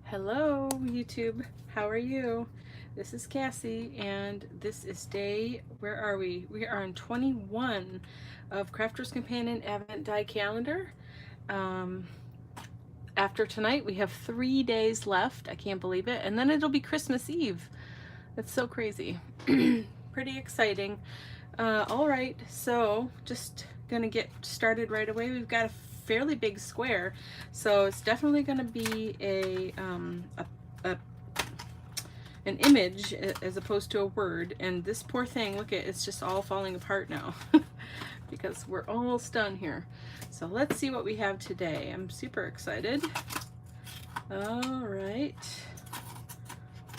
Hello, YouTube. How are you? This is Cassie, and this is where are we? We are on 21 of Crafter's Companion Advent Die Calendar. Um, After tonight, we have 3 days left. I can't believe it. And then it'll be Christmas Eve. That's so crazy. Pretty exciting. All right, so just gonna get started right away. We've got a fairly big square, so it's definitely gonna be an image as opposed to a word. And this poor thing, look at it's just all falling apart now because we're almost done here. So let's see what we have today. I'm super excited. All right.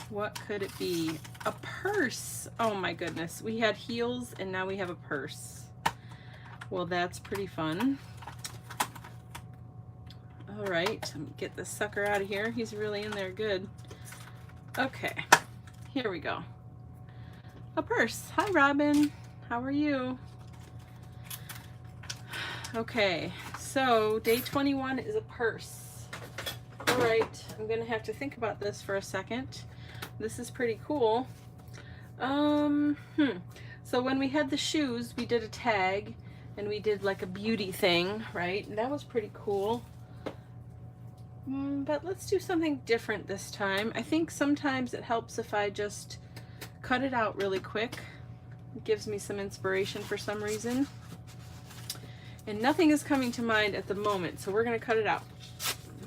What could it be? A purse. Oh my goodness. We had heels and now we have a purse. Well, that's pretty fun. All right, get this sucker out of here. He's really in there good. Okay, here we go. A purse. Hi, Robin. How are you? Okay, so day 21 is a purse. All right, I'm gonna have to think about this for a second. This is pretty cool. So when we had the shoes, we did a tag and we did like a beauty thing, right? And that was pretty cool. But let's do something different this time. I think sometimes it helps if I just cut it out really quick. It gives me some inspiration for some reason. And nothing is coming to mind at the moment, so we're gonna cut it out.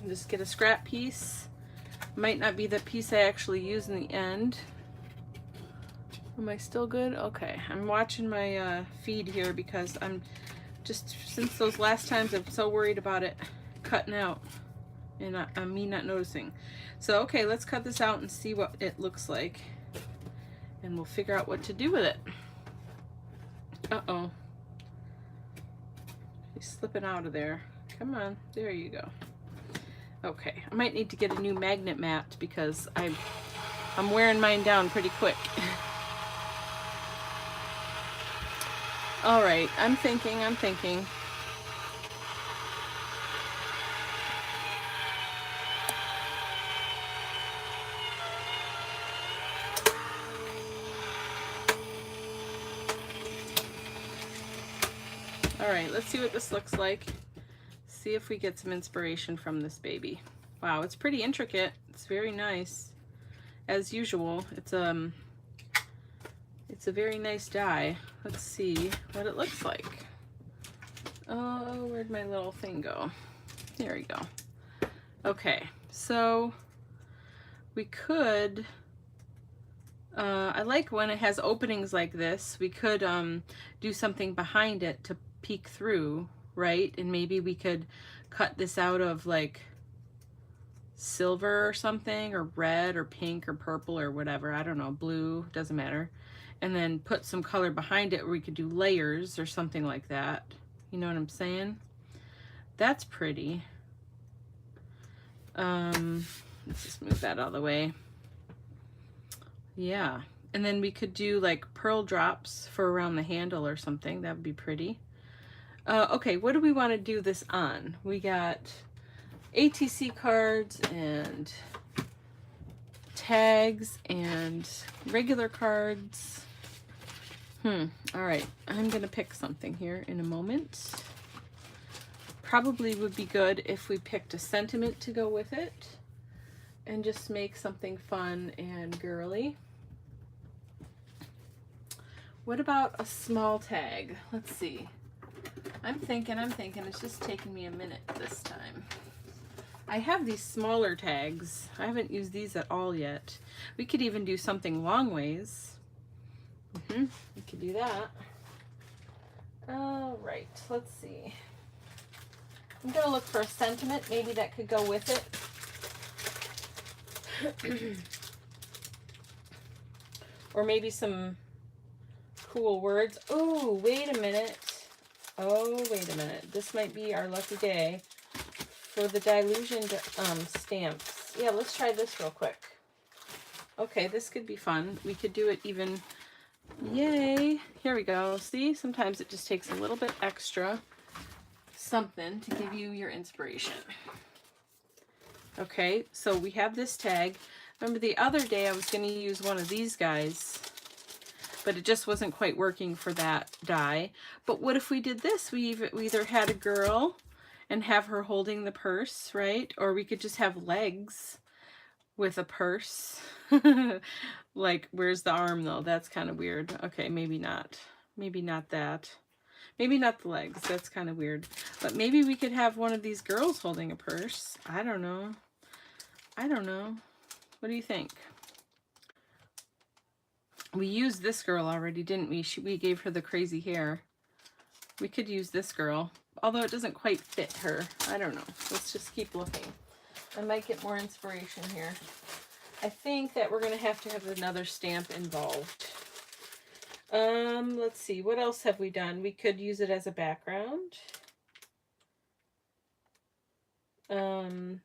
Just get a scrap piece. Might not be the piece I actually use in the end. Am I still good? Okay, I'm watching my feed here because I'm just, since those last times I'm so worried about it cutting out and me not noticing. So okay, let's cut this out and see what it looks like. And we'll figure out what to do with it. Uh-oh. He's slipping out of there. Come on, there you go. Okay, I might need to get a new magnet mat because I'm wearing mine down pretty quick. All right, I'm thinking. All right, let's see what this looks like. See if we get some inspiration from this baby. Wow, it's pretty intricate. It's very nice. As usual, it's a very nice die. Let's see what it looks like. Oh, where'd my little thing go? There we go. Okay, so we could, I like when it has openings like this, we could do something behind it to peek through, right? And maybe we could cut this out of like silver or something, or red or pink or purple or whatever, I don't know, blue, doesn't matter. And then put some color behind it where we could do layers or something like that. You know what I'm saying? That's pretty. Let's just move that out of the way. Yeah. And then we could do like pearl drops for around the handle or something. That would be pretty. Okay, what do we want to do this on? We got ATC cards and tags and regular cards. All right, I'm gonna pick something here in a moment. Probably would be good if we picked a sentiment to go with it and just make something fun and girly. What about a small tag? Let's see. I'm thinking, it's just taking me a minute this time. I have these smaller tags. I haven't used these at all yet. We could even do something long ways. We could do that. All right, let's see. I'm gonna look for a sentiment, maybe that could go with it. Or maybe some cool words. Oh, wait a minute. This might be our lucky day for the Dylusion stamps. Yeah, let's try this real quick. Okay, this could be fun. We could do it even, yay. Here we go. See, sometimes it just takes a little bit extra something to give you your inspiration. Okay, so we have this tag. Remember the other day I was going to use one of these guys, but it just wasn't quite working for that die. But what if we did this? We either had a girl and have her holding the purse, right? Or we could just have legs with a purse. Like, where's the arm though? That's kind of weird. Okay, maybe not. Maybe not that. Maybe not the legs. That's kind of weird. But maybe we could have one of these girls holding a purse. I don't know. I don't know. What do you think? We used this girl already, didn't we? We gave her the crazy hair. We could use this girl, although it doesn't quite fit her. I don't know. Let's just keep looking. I might get more inspiration here. I think that we're going to have another stamp involved. Let's see. What else have we done? We could use it as a background.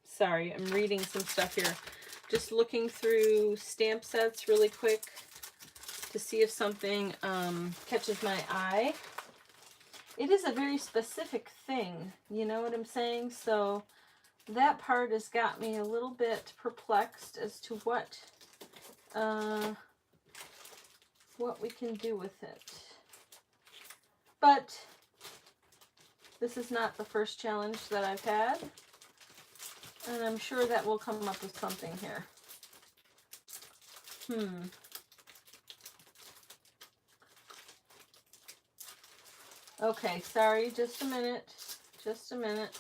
Sorry, I'm reading some stuff here. Just looking through stamp sets really quick to see if something catches my eye. It is a very specific thing, you know what I'm saying? So that part has got me a little bit perplexed as to what we can do with it. But this is not the first challenge that I've had, and I'm sure that we'll come up with something here. Okay, sorry, just a minute. Just a minute.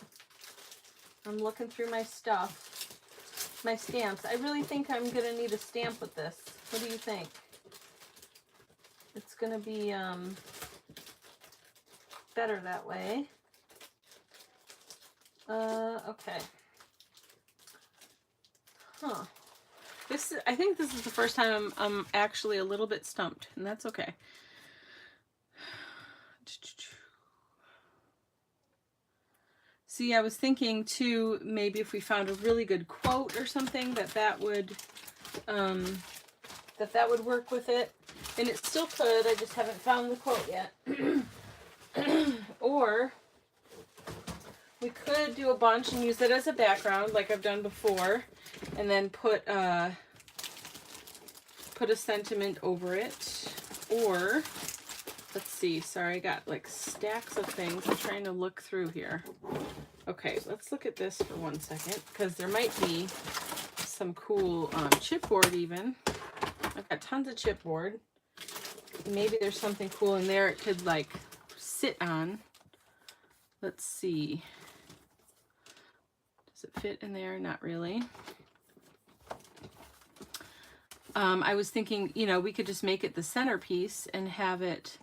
I'm looking through my stuff. My stamps. I really think I'm going to need a stamp with this. What do you think? It's going to be better that way. Okay. Huh. I think this is the first time I'm actually a little bit stumped, and that's okay. See, I was thinking too, maybe if we found a really good quote or something, that would work with it. And it still could, I just haven't found the quote yet. Or we could do a bunch and use it as a background like I've done before, and then put a sentiment over it. Or, let's see, sorry, I got like stacks of things. I'm trying to look through here. Okay, let's look at this for 1 second, because there might be some cool chipboard even. I've got tons of chipboard. Maybe there's something cool in there it could like sit on. Let's see. Does it fit in there? Not really. I was thinking, you know, we could just make it the centerpiece and have it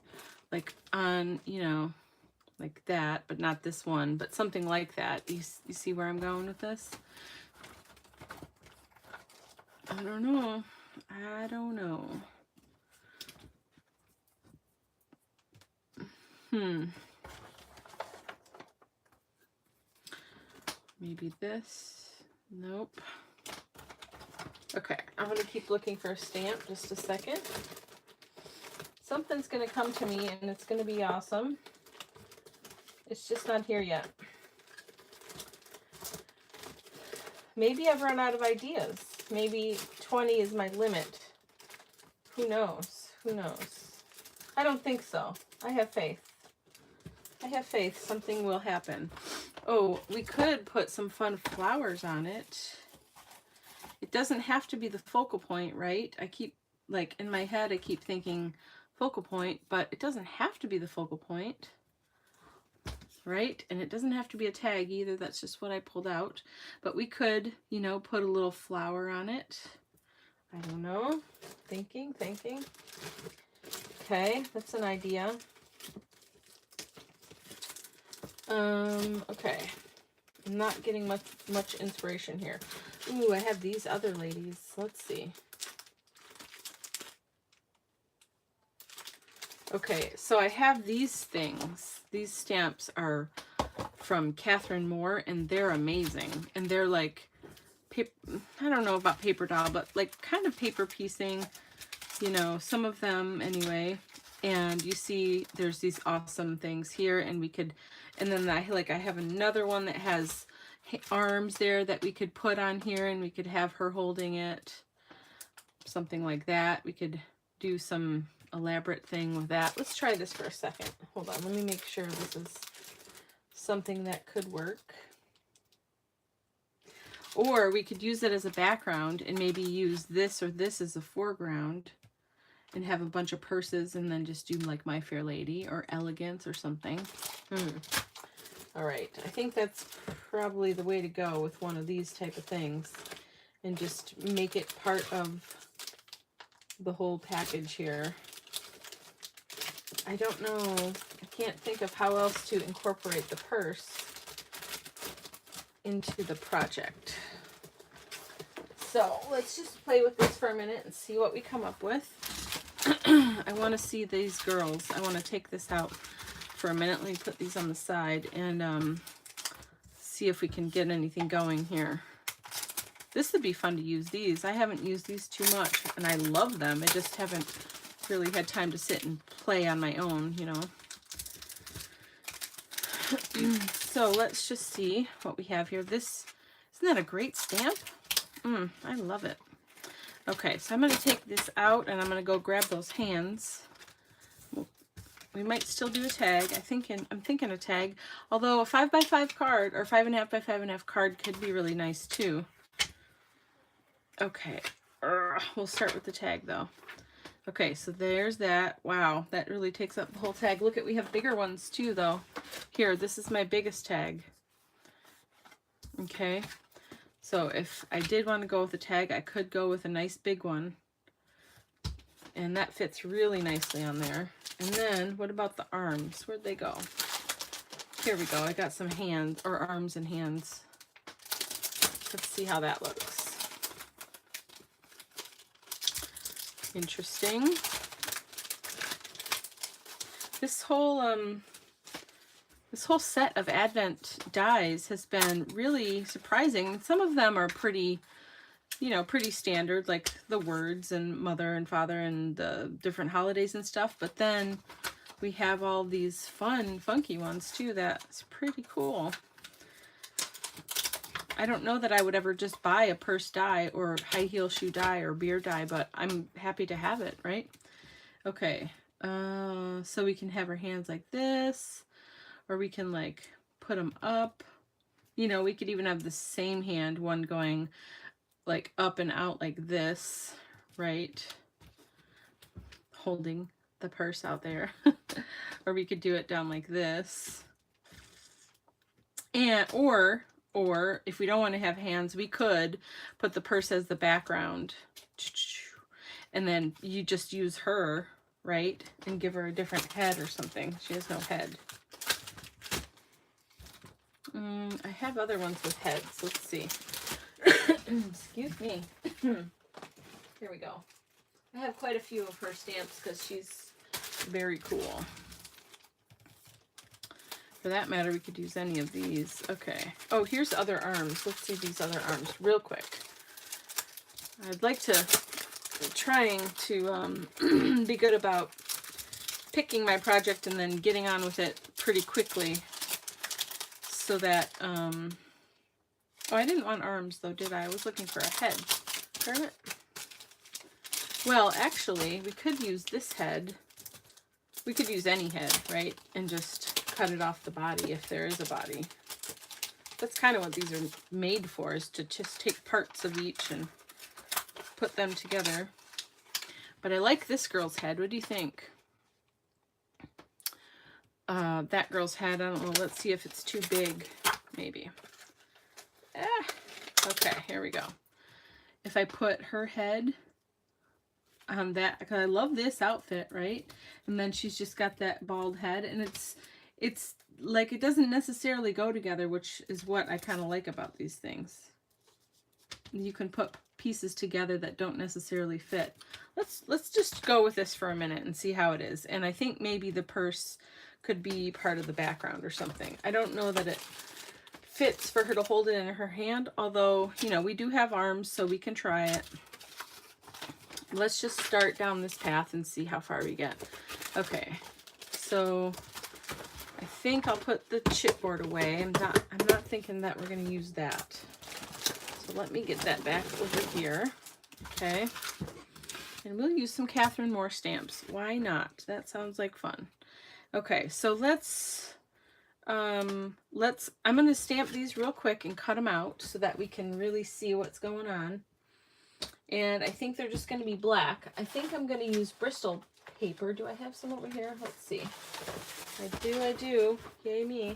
like on, you know, like that, but not this one, but something like that. You see where I'm going with this? I don't know. I don't know. Maybe this. Nope. Okay, I'm going to keep looking for a stamp just a second. Something's going to come to me and it's going to be awesome. It's just not here yet. Maybe I've run out of ideas. Maybe 20 is my limit. Who knows? Who knows? I don't think so. I have faith. I have faith something will happen. Oh, we could put some fun flowers on it. It doesn't have to be the focal point, right? I keep, like, in my head, I keep thinking focal point, but it doesn't have to be the focal point, right? And it doesn't have to be a tag either. That's just what I pulled out. But we could, you know, put a little flower on it. I don't know. Thinking. Okay, that's an idea. Okay. I'm not getting much inspiration here. Ooh, I have these other ladies. Let's see. Okay, so I have these things. These stamps are from Catherine Moore, and they're amazing. And they're like, I don't know about paper doll, but like kind of paper piecing, you know, some of them anyway. And you see there's these awesome things here, and we could, and then I have another one that has, arms there that we could put on here, and we could have her holding it. Something like that. We could do some elaborate thing with that. Let's try this for a second. Hold on, let me make sure this is something that could work. Or we could use it as a background and maybe use this or this as a foreground and have a bunch of purses and then just do like My Fair Lady or Elegance or something. All right, I think that's probably the way to go with one of these type of things and just make it part of the whole package here. I don't know, I can't think of how else to incorporate the purse into the project. So let's just play with this for a minute and see what we come up with. I want to see these girls. I want to take this out for a minute. Let me put these on the side and see if we can get anything going here. This would be fun to use these. I haven't used these too much, and I love them. I just haven't really had time to sit and play on my own, you know. So let's just see what we have here. This, isn't that a great stamp? I love it. Okay, so I'm going to take this out, and I'm going to go grab those hands. We might still do a tag. I'm thinking a tag. Although a 5x5 card or 5.5 by 5.5 card could be really nice too. Okay, we'll start with the tag though. Okay, so there's that. Wow, that really takes up the whole tag. Look at, we have bigger ones too though. Here, this is my biggest tag. Okay, so if I did want to go with a tag, I could go with a nice big one. And that fits really nicely on there. And then, what about the arms? Where'd they go? Here we go. I got some hands, or arms and hands. Let's see how that looks. Interesting. This whole set of Advent dies has been really surprising. Some of them are pretty, you know, pretty standard, like the words and Mother and Father and the different holidays and stuff. But then we have all these fun, funky ones too. That's pretty cool. I don't know that I would ever just buy a purse die or high heel shoe die or beer die, but I'm happy to have it, right? Okay, so we can have our hands like this, or we can like put them up. You know, we could even have the same hand, one going like up and out like this, right? Holding the purse out there. Or we could do it down like this. And, or if we don't want to have hands, we could put the purse as the background. And then you just use her, right? And give her a different head or something. She has no head. I have other ones with heads. Let's see. Excuse me. Here we go. I have quite a few of her stamps because she's very cool. For that matter, we could use any of these. Okay. Oh, here's other arms. Let's see these other arms real quick. I'd like to, trying to be good about picking my project and then getting on with it pretty quickly so that, oh, I didn't want arms though, did I? I was looking for a head. Darn it. Well, actually, we could use this head. We could use any head, right? And just cut it off the body if there is a body. That's kind of what these are made for, is to just take parts of each and put them together. But I like this girl's head. What do you think? That girl's head, I don't know. Let's see if it's too big, maybe. Okay, here we go. If I put her head on that, because I love this outfit, right? And then she's just got that bald head, and it's like it doesn't necessarily go together, which is what I kind of like about these things. You can put pieces together that don't necessarily fit. Let's just go with this for a minute and see how it is. And I think maybe the purse could be part of the background or something. I don't know that it fits for her to hold it in her hand, although, you know, we do have arms, so we can try it. Let's just start down this path and see how far we get. Okay, so I think I'll put the chipboard away. I'm not thinking that we're going to use that. So let me get that back over here. Okay. And we'll use some Catherine Moore stamps. Why not? That sounds like fun. Okay, so I'm going to stamp these real quick and cut them out so that we can really see what's going on. And I think they're just going to be black. I think I'm going to use Bristol paper. Do I have some over here? Let's see. I do. Yay me.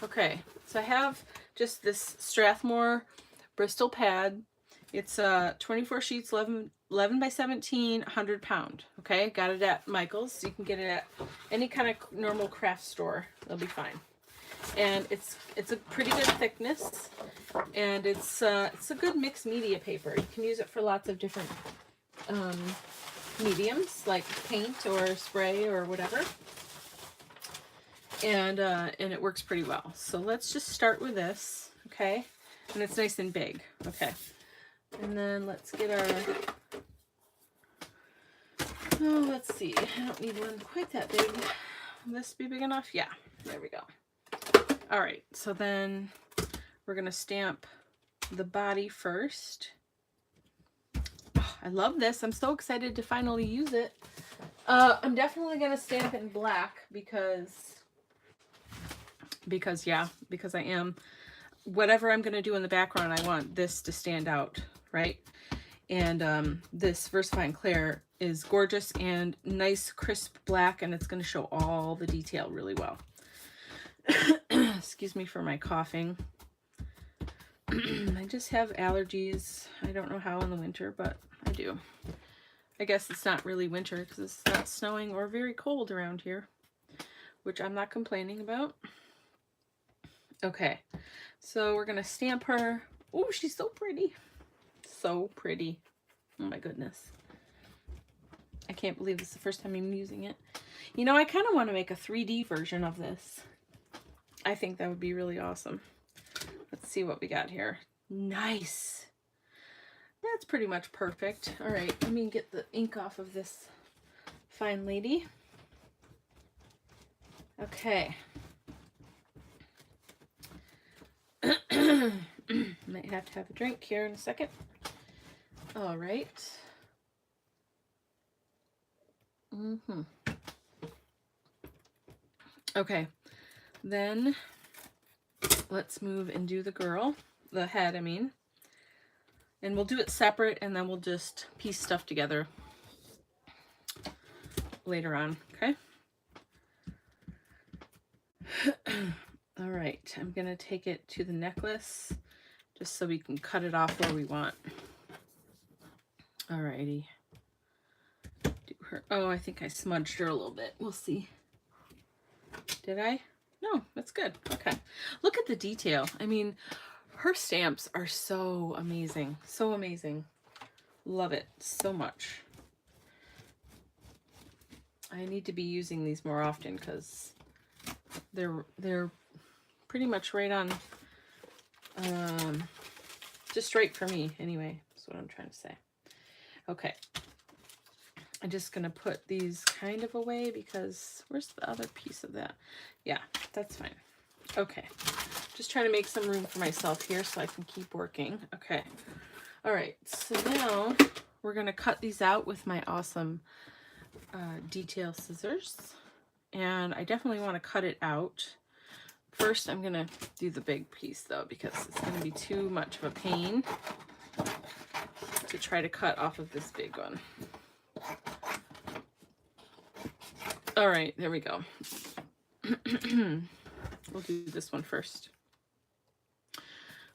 Okay, so I have just this Strathmore Bristol pad. It's 24 sheets, 11 by 17, 100 pound. Okay, got it at Michael's. You can get it at any kind of normal craft store. They'll be fine. And it's a pretty good thickness, and it's a good mixed media paper. You can use it for lots of different mediums, like paint or spray or whatever. And it works pretty well. So let's just start with this, okay? And it's nice and big, okay? And then let's get our, oh, let's see. I don't need one quite that big. Will this be big enough? Yeah, there we go. All right, so then we're gonna stamp the body first. Oh, I love this. I'm so excited to finally use it. I'm definitely gonna stamp it in black because I am. Whatever I'm gonna do in the background, I want this to stand out, right? And this VersaFine Clair is gorgeous and nice crisp black, and it's gonna show all the detail really well. Excuse me for my coughing. I just have allergies. I don't know how in the winter, but I do. I guess it's not really winter because it's not snowing or very cold around here, which I'm not complaining about. Okay, so we're gonna stamp her. Oh, she's so pretty. So pretty. Oh my goodness. I can't believe this is the first time I'm using it. You know, I kind of want to make a 3D version of this. I think that would be really awesome. Let's see what we got here. Nice. That's pretty much perfect. All right, let me get the ink off of this fine lady. Okay. Might have to have a drink here in a second. All right. Okay. Then let's move and do the girl, the head, I mean. And we'll do it separate, and then we'll just piece stuff together later on, okay? All right, I'm gonna take it to the necklace just so we can cut it off where we want. All righty. Do her. Oh, I think I smudged her a little bit. We'll see. Did I? No, that's good. Okay. Look at the detail. I mean, her stamps are so amazing. So amazing. Love it so much. I need to be using these more often because they're pretty much right on, just right for me anyway. That's what I'm trying to say. Okay. I'm just going to put these kind of away because where's the other piece of that? Yeah, that's fine. Okay. Just trying to make some room for myself here so I can keep working. Okay. All right. So now we're going to cut these out with my awesome detail scissors. And I definitely want to cut it out. First, I'm going to do the big piece though because it's going to be too much of a pain to try to cut off of this big one. All right, there we go. We'll do this one first.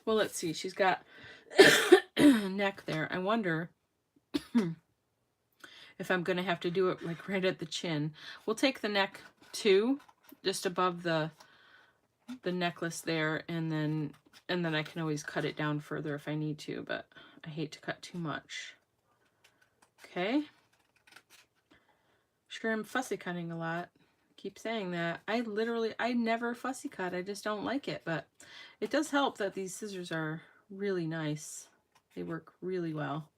Well, let's see. She's got neck there. I wonder if I'm going to have to do it like right at the chin. We'll take the neck too, just above the necklace there, and then I can always cut it down further if I need to, but I hate to cut too much. Okay. Sure, I'm fussy cutting a lot. Keep saying that. I never fussy cut. I just don't like it, but it does help that these scissors are really nice. They work really well.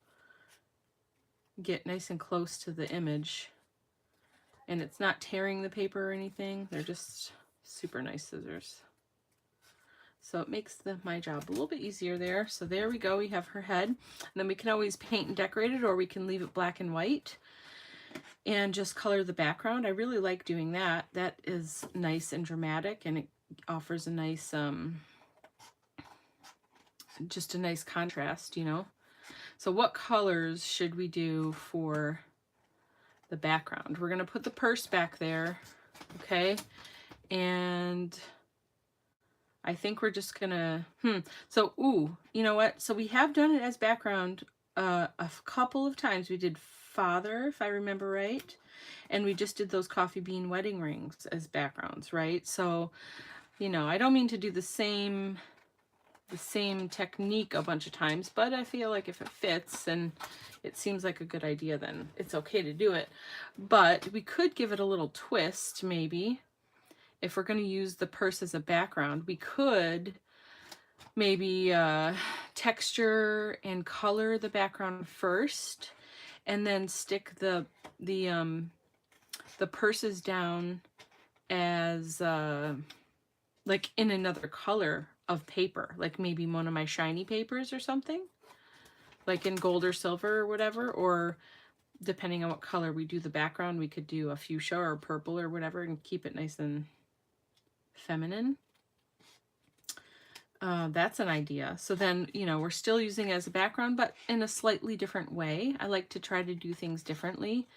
Get nice and close to the image and it's not tearing the paper or anything. They're just super nice scissors. So it makes my job a little bit easier there. So there we go, we have her head. And then we can always paint and decorate it, or we can leave it black and white and just color the background. I really like doing that. That is nice and dramatic, and it offers a nice, just a nice contrast, you know. So what colors should we do for the background? We're gonna put the purse back there, okay? And I think we're just gonna, so, ooh, you know what? So we have done it as background a couple of times. We did father, if I remember right. And we just did those coffee bean wedding rings as backgrounds, right? So, you know, I don't mean to do the same technique a bunch of times, but I feel like if it fits and it seems like a good idea, then it's okay to do it. But we could give it a little twist, maybe. If we're going to use the purse as a background, we could maybe texture and color the background first, and then stick the purses down as like in another color of paper, like maybe one of my shiny papers or something, like in gold or silver or whatever, or depending on what color we do the background, we could do a fuchsia or purple or whatever and keep it nice and feminine. That's an idea. So then, you know, we're still using it as a background, but in a slightly different way. I like to try to do things differently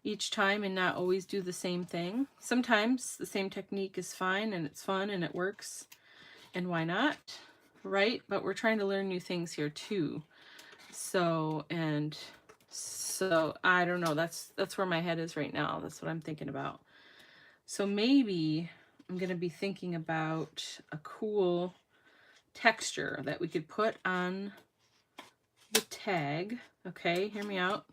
each time and not always do the same thing. Sometimes the same technique is fine and it's fun and it works, and why not, right? But we're trying to learn new things here too. So I don't know, that's where my head is right now. That's what I'm thinking about. So maybe I'm going to be thinking about a cool texture that we could put on the tag. Okay, hear me out.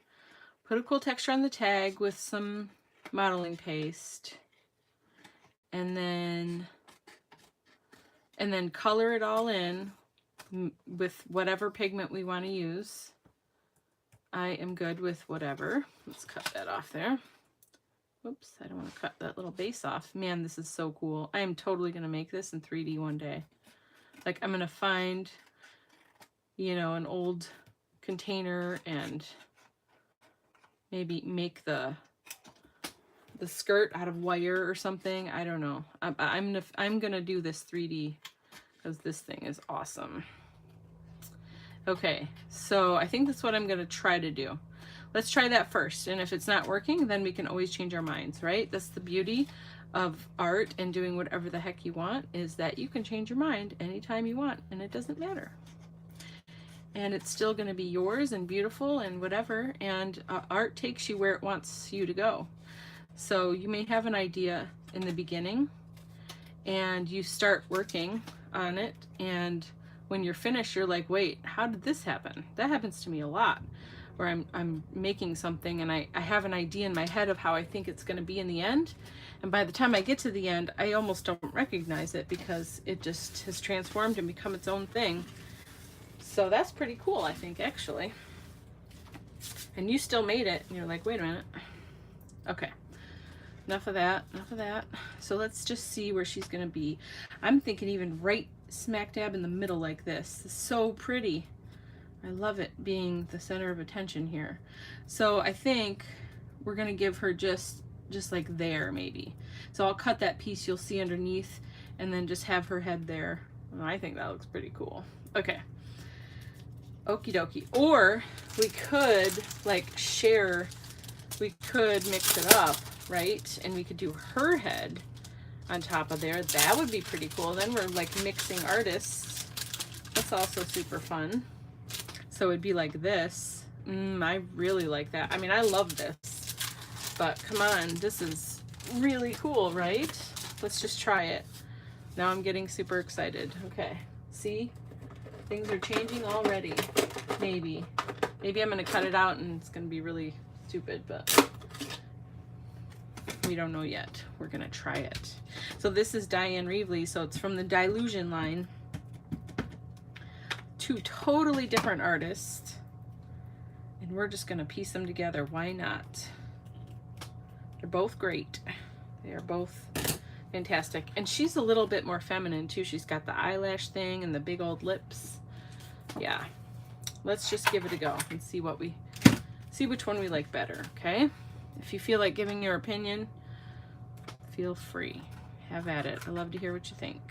Put a cool texture on the tag with some modeling paste, and then color it all in with whatever pigment we want to use. I am good with whatever. Let's cut that off there. Whoops, I don't want to cut that little base off. Man, this is so cool. I am totally going to make this in 3D one day. Like, I'm going to find, you know, an old container and maybe make the skirt out of wire or something. I don't know. I'm gonna do this 3D because this thing is awesome. Okay, so I think that's what I'm gonna try to do. Let's try that first, and if it's not working, then we can always change our minds, right? That's the beauty of art and doing whatever the heck you want, is that you can change your mind anytime you want, and it doesn't matter. And it's still going to be yours and beautiful and whatever, and art takes you where it wants you to go. So you may have an idea in the beginning and you start working on it, and when you're finished you're like, wait, how did this happen? That happens to me a lot, where I'm making something and I have an idea in my head of how I think it's going to be in the end, and by the time I get to the end I almost don't recognize it because it just has transformed and become its own thing. So that's pretty cool, I think, actually. And you still made it, and you're like, wait a minute. Okay, enough of that, enough of that. So let's just see where she's gonna be. I'm thinking even right smack dab in the middle like this. It's so pretty. I love it being the center of attention here. So I think we're gonna give her just like there, maybe. So I'll cut that piece you'll see underneath and then just have her head there. Well, I think that looks pretty cool. Okay. Okie dokie. Or we could like share, we could mix it up, right? And we could do her head on top of there. That would be pretty cool. Then we're like mixing artists. That's also super fun. So it'd be like this. I really like that. I mean, I love this, but come on, this is really cool, right? Let's just try it. Now I'm getting super excited. Okay, see? Things are changing already. Maybe I'm gonna cut it out and it's gonna be really stupid, but we don't know yet. We're gonna try it. So this is Diane Reevely, so it's from the Dylusion line. Two totally different artists, and we're just gonna piece them together. Why not? They're both great. They are both fantastic. And she's a little bit more feminine too. She's got the eyelash thing and the big old lips. Yeah. Let's just give it a go and see which one we like better, okay? If you feel like giving your opinion, feel free. Have at it. I love to hear what you think.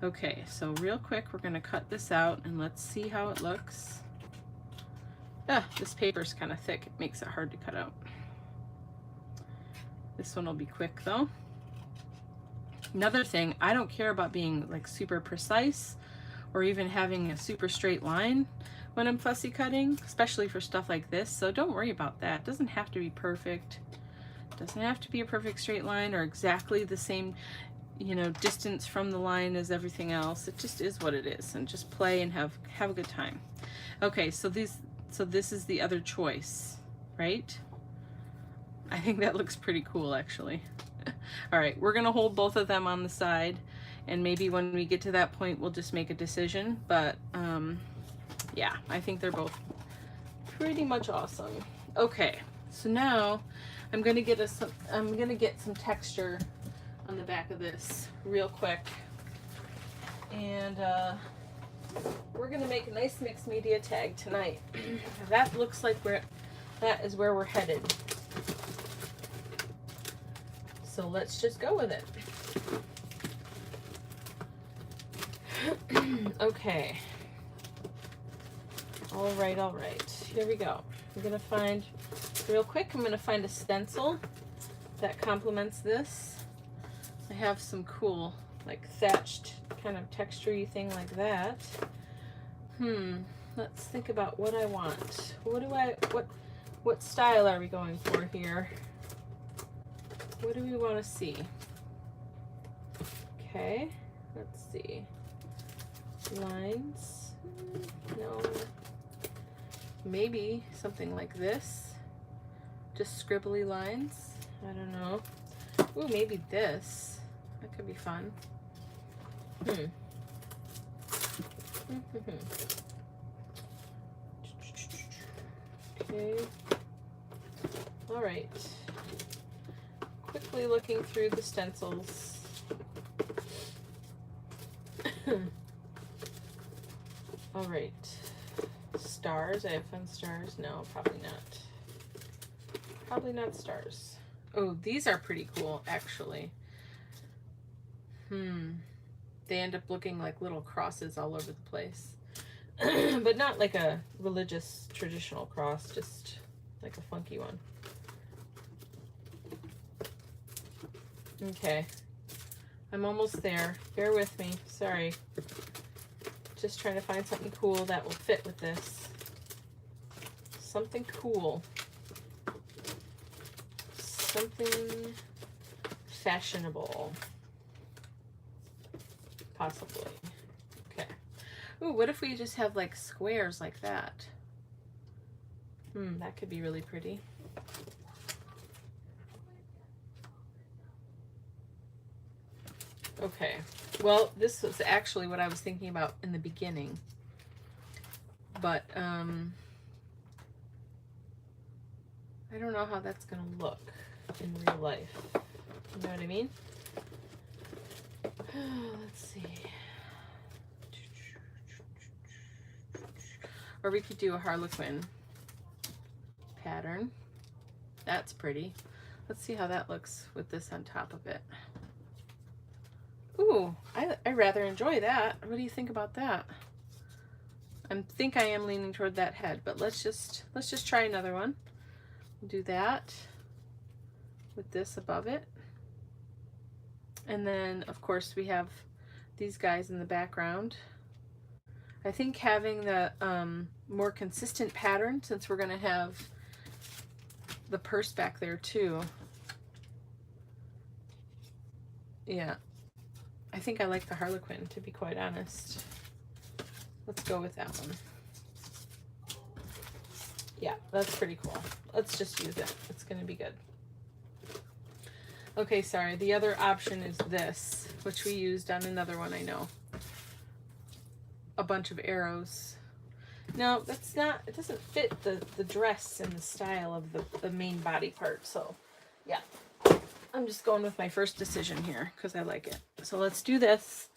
Okay, so real quick, we're gonna cut this out and let's see how it looks. This paper's kind of thick. It makes it hard to cut out. This one will be quick though. Another thing, I don't care about being like super precise or even having a super straight line when I'm fussy cutting, especially for stuff like this. So don't worry about that. It doesn't have to be perfect. It doesn't have to be a perfect straight line or exactly the same, you know, distance from the line as everything else. It just is what it is, and just play and have a good time. Okay, so this is the other choice, right? I think that looks pretty cool actually. All right, we're gonna hold both of them on the side, and maybe when we get to that point we'll just make a decision, but yeah, I think they're both pretty much awesome. Okay, so now I'm gonna get some texture on the back of this real quick, and we're gonna make a nice mixed media tag tonight. That looks like that is where we're headed. So let's just go with it. Okay. All right. Here we go. I'm gonna find, real quick, I'm gonna find a stencil that complements this. I have some cool, like thatched kind of texture-y thing like that. Let's think about what I want. What style are we going for here? What do we want to see? Okay, let's see. Lines. No. Maybe something like this. Just scribbly lines. I don't know. Ooh, maybe this. That could be fun. Okay. All right. Quickly looking through the stencils. All right. Stars. I have fun stars. No, probably not. Probably not stars. Oh, these are pretty cool, actually. They end up looking like little crosses all over the place. But not like a religious traditional cross, just like a funky one. Okay, I'm almost there. Bear with me. Sorry. Just trying to find something cool that will fit with this. Something cool. Something fashionable. Possibly. Okay. Ooh, what if we just have like squares like that? That could be really pretty. Okay, well, this was actually what I was thinking about in the beginning, but I don't know how that's gonna look in real life. You know what I mean? Let's see. Or we could do a Harlequin pattern. That's pretty. Let's see how that looks with this on top of it. Ooh, I rather enjoy that. What do you think about that? I think I am leaning toward that head, but let's just try another one. Do that with this above it. And then of course we have these guys in the background. I think having the more consistent pattern, since we're gonna have the purse back there too. Yeah. I think I like the Harlequin, to be quite honest. Let's go with that one. Yeah, that's pretty cool. Let's just use it. It's gonna be good. Okay, sorry. The other option is this, which we used on another one, I know. A bunch of arrows. No, that's not, it doesn't fit the dress and the style of the main body part, so Yeah. I'm just going with my first decision here because I like it. So let's do this.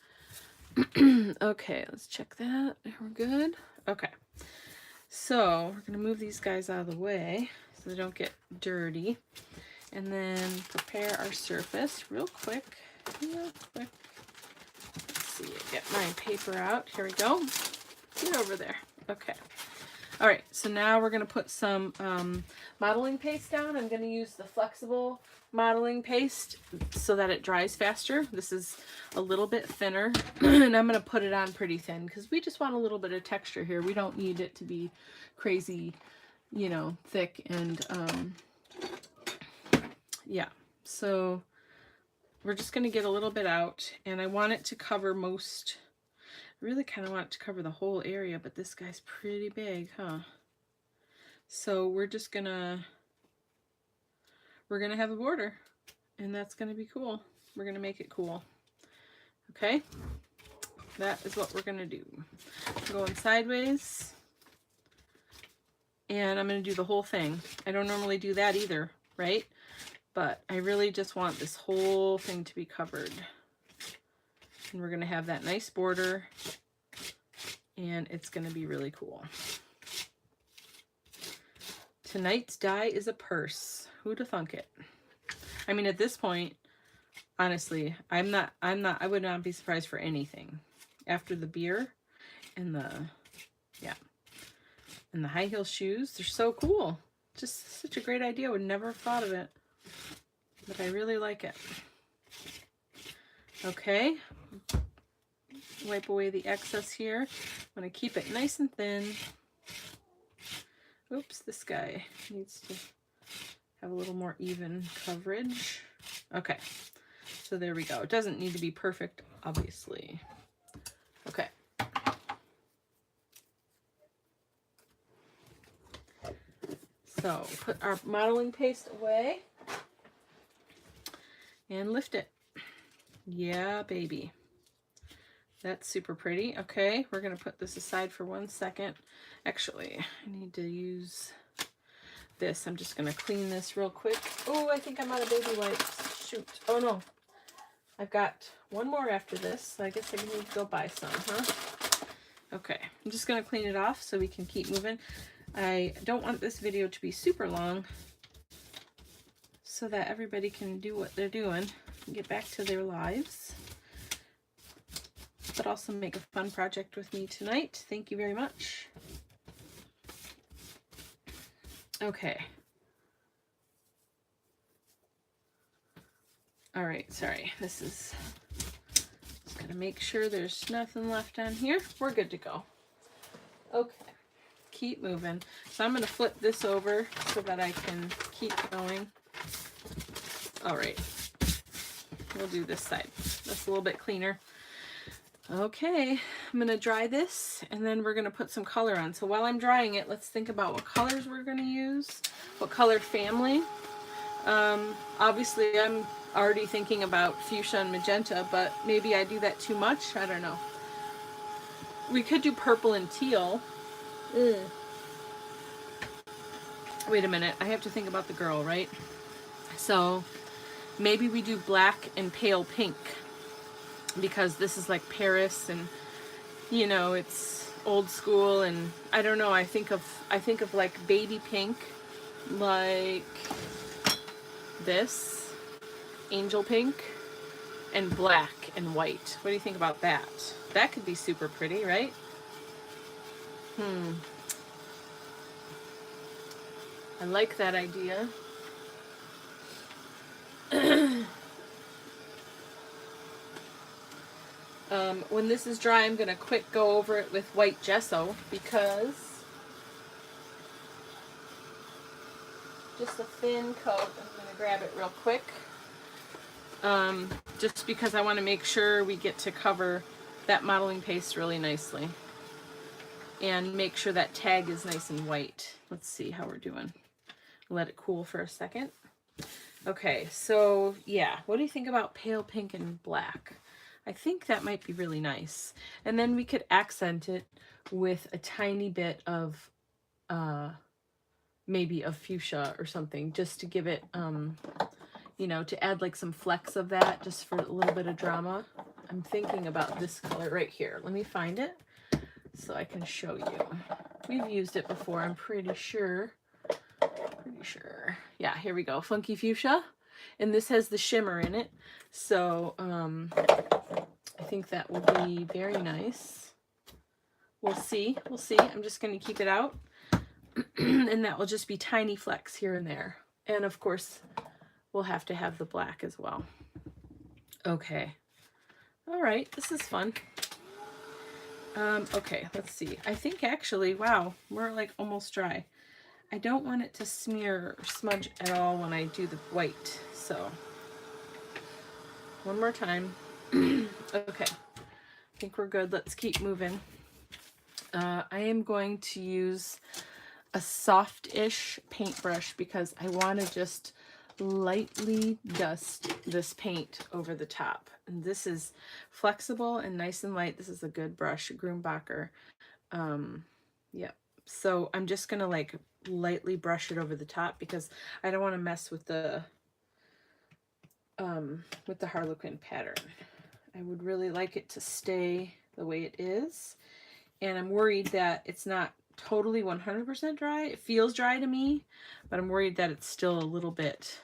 Okay, let's check that. We're good. Okay. So we're going to move these guys out of the way so they don't get dirty. And then prepare our surface real quick. Let's see, get my paper out. Here we go. Get over there. Okay. All right, so now we're going to put some modeling paste down. I'm going to use the flexible modeling paste so that it dries faster. This is a little bit thinner, and I'm going to put it on pretty thin because we just want a little bit of texture here. We don't need it to be crazy, you know, thick and yeah. So we're just going to get a little bit out, and I want it to cover most. I really kind of want it to cover the whole area, but this guy's pretty big, huh? So we're gonna have a border, and that's gonna be cool. We're gonna make it cool. Okay, that is what we're gonna do. I'm going sideways, and I'm gonna do the whole thing. I don't normally do that either, right? But I really just want this whole thing to be covered. And we're gonna have that nice border, and it's gonna be really cool. Tonight's die is a purse. Who'd have thunk it? I mean, at this point, honestly, I would not be surprised for anything. After the beer and the high heel shoes, they're so cool. Just such a great idea. Would never have thought of it. But I really like it. Okay. Wipe away the excess here. I'm going to keep it nice and thin. Oops, this guy needs to have a little more even coverage. Okay, so there we go. It doesn't need to be perfect, obviously. Okay. So put our modeling paste away and lift it. Yeah, baby. That's super pretty. Okay, we're going to put this aside for 1 second. Actually, I need to use this. I'm just going to clean this real quick. Oh, I think I'm out of baby wipes. Shoot. Oh, no. I've got one more after this, so I guess I need to go buy some, huh? Okay, I'm just going to clean it off so we can keep moving. I don't want this video to be super long so that everybody can do what they're doing and get back to their lives, but also make a fun project with me tonight. Thank you very much. Okay. All right, sorry. This is just gonna make sure there's nothing left on here. We're good to go. Okay, keep moving. So I'm gonna flip this over so that I can keep going. All right, we'll do this side. That's a little bit cleaner. Okay, I'm going to dry this, and then we're going to put some color on. So while I'm drying it, let's think about what colors we're going to use, what color family. Obviously, I'm already thinking about fuchsia and magenta, but maybe I do that too much. I don't know. We could do purple and teal. Wait a minute. I have to think about the girl, right? So maybe we do black and pale pink, because this is like Paris, and you know, it's old school, and I don't know, I think of like baby pink, like this, angel pink, and black and white. What do you think about that? That could be super pretty, right? I like that idea. When this is dry, I'm going to quick go over it with white gesso, because just a thin coat. I'm going to grab it real quick, just because I want to make sure we get to cover that modeling paste really nicely and make sure that tag is nice and white. Let's see how we're doing. Let it cool for a second. Okay, so yeah, what do you think about pale pink and black? I think that might be really nice. And then we could accent it with a tiny bit of maybe of fuchsia or something, just to give it you know, to add like some flecks of that just for a little bit of drama. I'm thinking about this color right here. Let me find it so I can show you. We've used it before, I'm pretty sure. Yeah, here we go. Funky Fuchsia. And this has the shimmer in it. So I think that will be very nice. We'll see. We'll see. I'm just going to keep it out. And that will just be tiny flecks here and there. And of course, we'll have to have the black as well. Okay. All right. This is fun. Okay, let's see. I think actually, wow, we're like almost dry. I don't want it to smear or smudge at all when I do the white. So one more time. Okay, I think we're good. Let's keep moving. I am going to use a soft-ish paintbrush because I want to just lightly dust this paint over the top. And this is flexible and nice and light. This is a good brush, Grumbacher. Yeah. So I'm just gonna like lightly brush it over the top because I don't want to mess with the Harlequin pattern. I would really like it to stay the way it is. And I'm worried that it's not totally 100% dry. It feels dry to me, but I'm worried that it's still a little bit,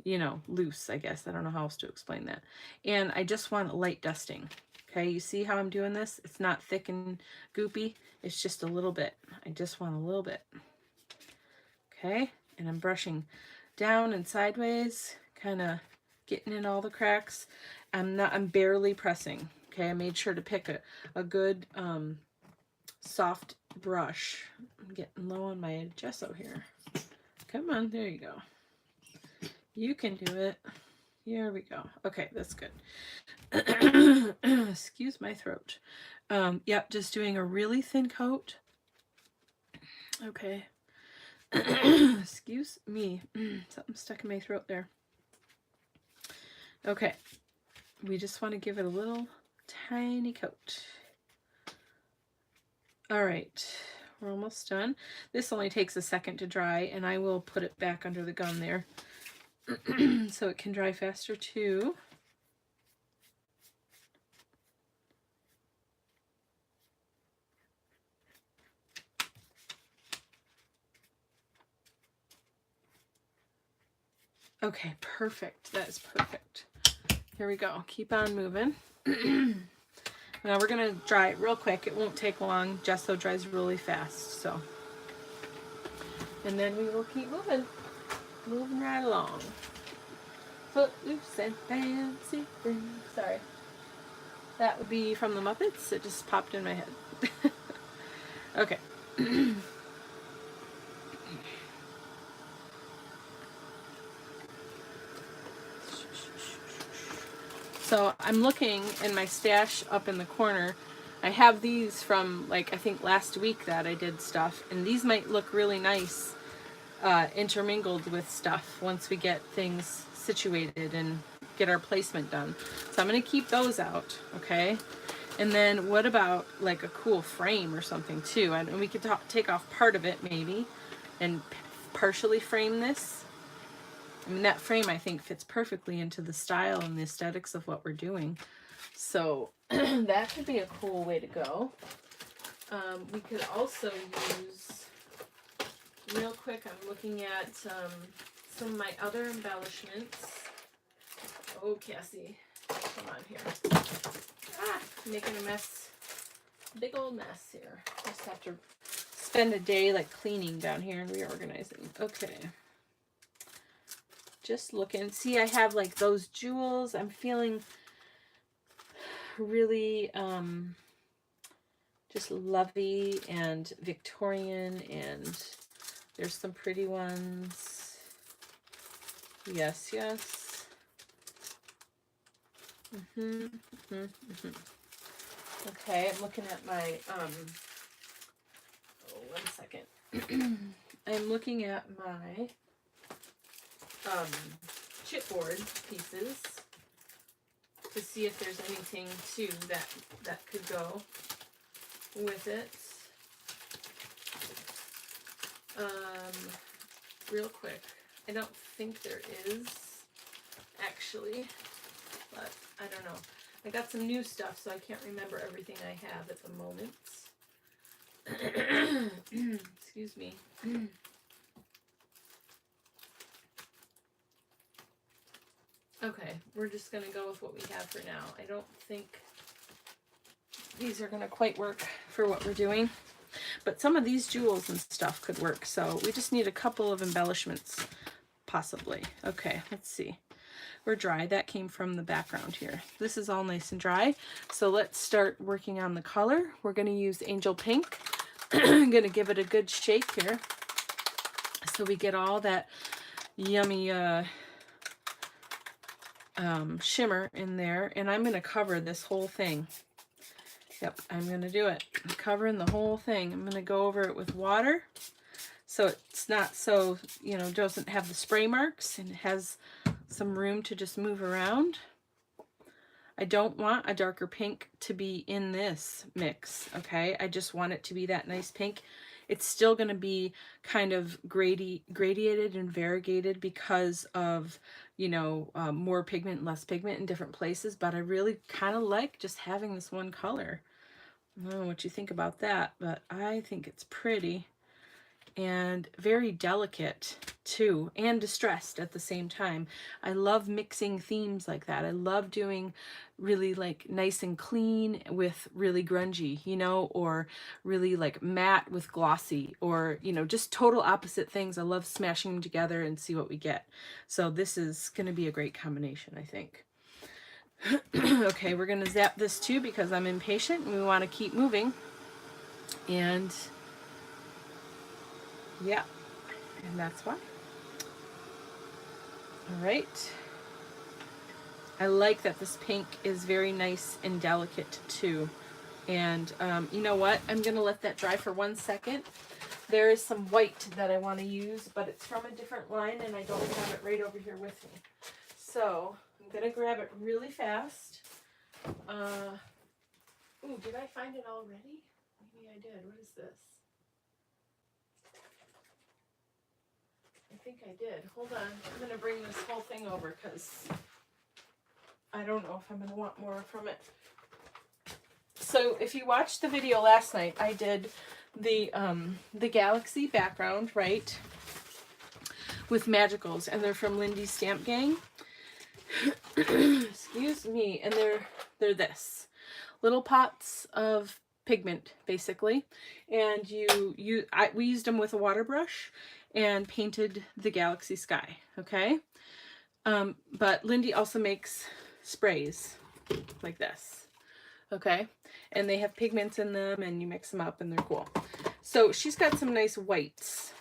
you know, loose, I guess. I don't know how else to explain that. And I just want light dusting. Okay, you see how I'm doing this? It's not thick and goopy. It's just a little bit. I just want a little bit. Okay, and I'm brushing down and sideways, kind of getting in all the cracks. I'm barely pressing. Okay, I made sure to pick a good soft brush. I'm getting low on my gesso here. Come on, there you go. You can do it. Here we go. Okay, that's good. Excuse my throat. Yep, just doing a really thin coat. Okay. Excuse me. Something stuck in my throat there. Okay. We just want to give it a little tiny coat. All right. We're almost done. This only takes a second to dry, and I will put it back under the gun there so it can dry faster too. Okay, perfect. That is perfect. Here we go. Keep on moving. Now we're going to dry it real quick. It won't take long. Gesso dries really fast, so. And then we will keep moving. Moving right along. Footloose and fancy free. Sorry. That would be from the Muppets. It just popped in my head. Okay. So I'm looking in my stash up in the corner. I have these from, like, I think last week that I did stuff. And these might look really nice intermingled with stuff once we get things situated and get our placement done. So I'm going to keep those out, okay? And then what about, like, a cool frame or something, too? And we could take off part of it, maybe, and partially frame this. I mean, that frame, I think, fits perfectly into the style and the aesthetics of what we're doing. So that could be a cool way to go. We could also use, real quick, I'm looking at some of my other embellishments. Oh, Cassie, come on here. Ah, making a mess. Big old mess here. Just have to spend a day, like, cleaning down here and reorganizing. Okay. Just looking. See, I have like those jewels. I'm feeling really just lovey and Victorian, and there's some pretty ones. Yes, yes. Okay, I'm looking at my oh, 1 second. I'm looking at my chipboard pieces to see if there's anything too that could go with it. real quick. I don't think there is, actually, but I don't know. I got some new stuff, so I can't remember everything I have at the moment. Excuse me. Okay, we're just going to go with what we have for now. I don't think these are going to quite work for what we're doing, but some of these jewels and stuff could work, so we just need a couple of embellishments, possibly. Okay, let's see. We're dry. That came from the background here. This is all nice and dry, so let's start working on the color. We're going to use Angel Pink. I'm going to give it a good shake here so we get all that yummy shimmer in there, and I'm going to cover this whole thing. Yep, I'm going to do it. I'm covering the whole thing. I'm going to go over it with water so it's not so, you know, doesn't have the spray marks and it has some room to just move around. I don't want a darker pink to be in this mix, okay? I just want it to be that nice pink. It's still going to be kind of gradiated and variegated because of, you know, more pigment, less pigment in different places, but I really kind of like just having this one color. I don't know what you think about that, but I think it's pretty and very delicate too, and distressed at the same time. I love mixing themes like that. I love doing really like nice and clean with really grungy, you know, or really like matte with glossy, or, you know, just total opposite things. I love smashing them together and see what we get. So this is going to be a great combination, I think. Okay, we're going to zap this too because I'm impatient and we want to keep moving. And yeah, and that's why. All right. I like that this pink is very nice and delicate too. And you know what? I'm going to let that dry for 1 second. There is some white that I want to use, but it's from a different line and I don't have it right over here with me. So I'm going to grab it really fast. Ooh, did I find it already? Maybe I did. What is this? I think I did. Hold on. I'm going to bring this whole thing over because I don't know if I'm going to want more from it. So if you watched the video last night, I did the Galaxy background, right, with Magicals, and they're from Lindy's Stamp Gang. Excuse me. And they're this. Little pots of pigment, basically. And we used them with a water brush and painted the galaxy sky, okay? But Lindy also makes sprays like this, okay? And they have pigments in them and you mix them up and they're cool. So she's got some nice whites.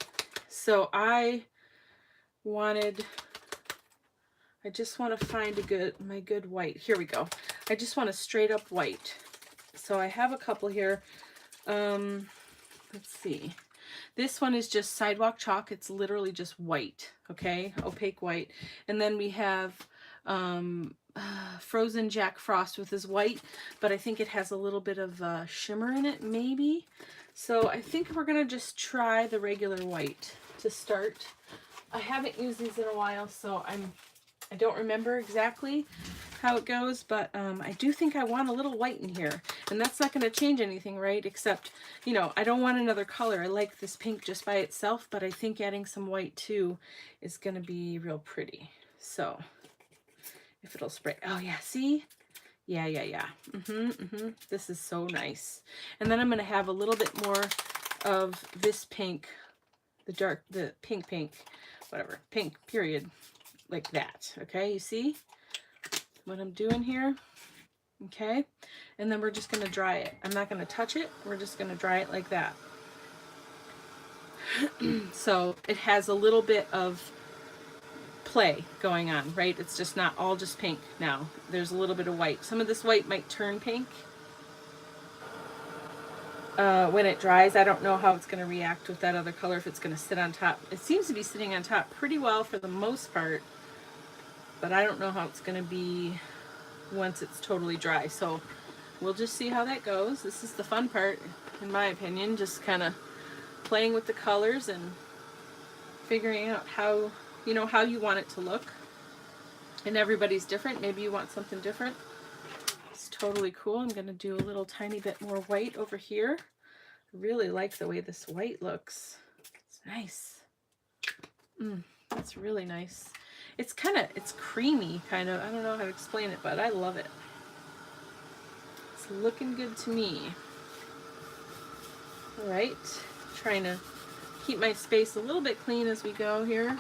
So I just want to find my good white. Here we go. I just want a straight up white. So I have a couple here. Let's see. This one is just Sidewalk Chalk. It's literally just white, okay? Opaque white. And then we have Frozen Jack Frost with his white, but I think it has a little bit of shimmer in it, maybe. So I think we're going to just try the regular white to start. I haven't used these in a while, so I don't remember exactly how it goes, but I do think I want a little white in here, and that's not going to change anything, right? Except, you know, I don't want another color. I like this pink just by itself, but I think adding some white too is going to be real pretty. So if it'll spray, oh yeah, see? Yeah. This is so nice. And then I'm going to have a little bit more of this pink, the pink, whatever, pink period, like that. Okay, you see what I'm doing here? Okay, and then we're just going to dry it. I'm not going to touch it. We're just going to dry it like that. So it has a little bit of play going on, right? It's just not all just pink now. There's a little bit of white. Some of this white might turn pink when it dries. I don't know how it's going to react with that other color, if it's going to sit on top. It seems to be sitting on top pretty well for the most part, but I don't know how it's going to be once it's totally dry. So we'll just see how that goes. This is the fun part, in my opinion, just kind of playing with the colors and figuring out how, you know, how you want it to look. And everybody's different. Maybe you want something different. It's totally cool. I'm going to do a little tiny bit more white over here. I really like the way this white looks. It's nice. That's really nice. It's creamy, kind of. I don't know how to explain it, but I love it. It's looking good to me. All right, trying to keep my space a little bit clean as we go here.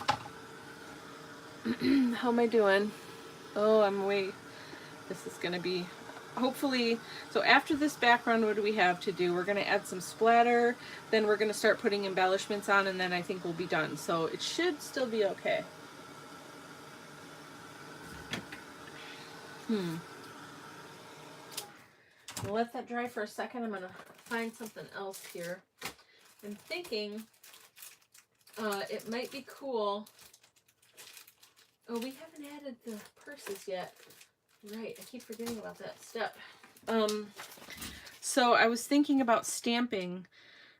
How am I doing? Oh, I'm way, this is gonna be, hopefully, so after this background, what do we have to do? We're gonna add some splatter, then we're gonna start putting embellishments on, and then I think we'll be done. So it should still be okay. I'll let that dry for a second. I'm gonna find something else here. I'm thinking it might be cool. Oh, we haven't added the purses yet. Right, I keep forgetting about that step. So I was thinking about stamping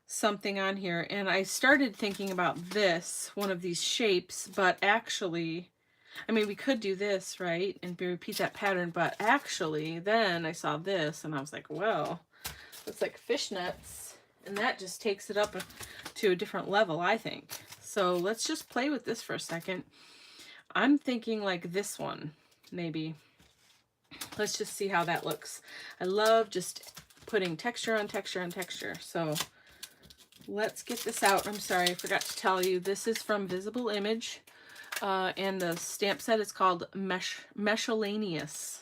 something on here, and I started thinking about this, one of these shapes, but actually, I mean, we could do this, right, and repeat that pattern, but actually, then I saw this, and I was like, well, it's like fishnets, and that just takes it up to a different level, I think. So let's just play with this for a second. I'm thinking like this one, maybe. Let's just see how that looks. I love just putting texture on texture on texture. So let's get this out. I'm sorry, I forgot to tell you. This is from Visible Image. And the stamp set is called Mescellaneous.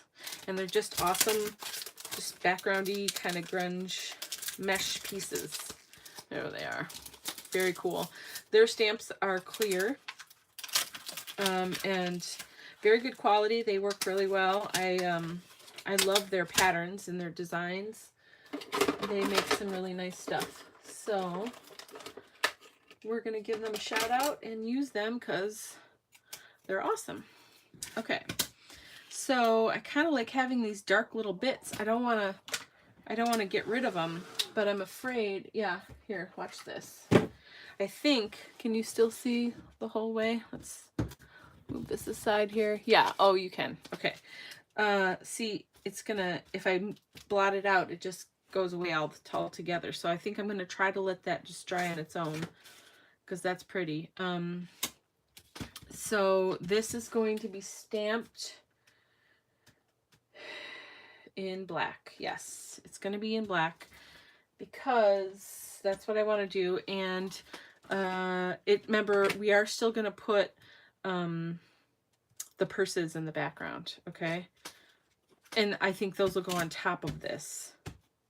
And they're just awesome, just backgroundy kind of grunge mesh pieces. There they are. Very cool. Their stamps are clear. And very good quality. They work really well. I love their patterns and their designs. They make some really nice stuff. So we're going to give them a shout out and use them because they're awesome. Okay. So I kind of like having these dark little bits. I don't want to get rid of them, but I'm afraid, yeah, here, watch this. I think, can you still see the whole way? Let's move this aside here. Yeah, oh, you can. Okay. See, it's gonna, if I blot it out, it just goes away all together. So I think I'm gonna try to let that just dry on its own because that's pretty. So this is going to be stamped in black. Yes, it's going to be in black because that's what I want to do. And remember, we are still going to put the purses in the background, okay? And I think those will go on top of this.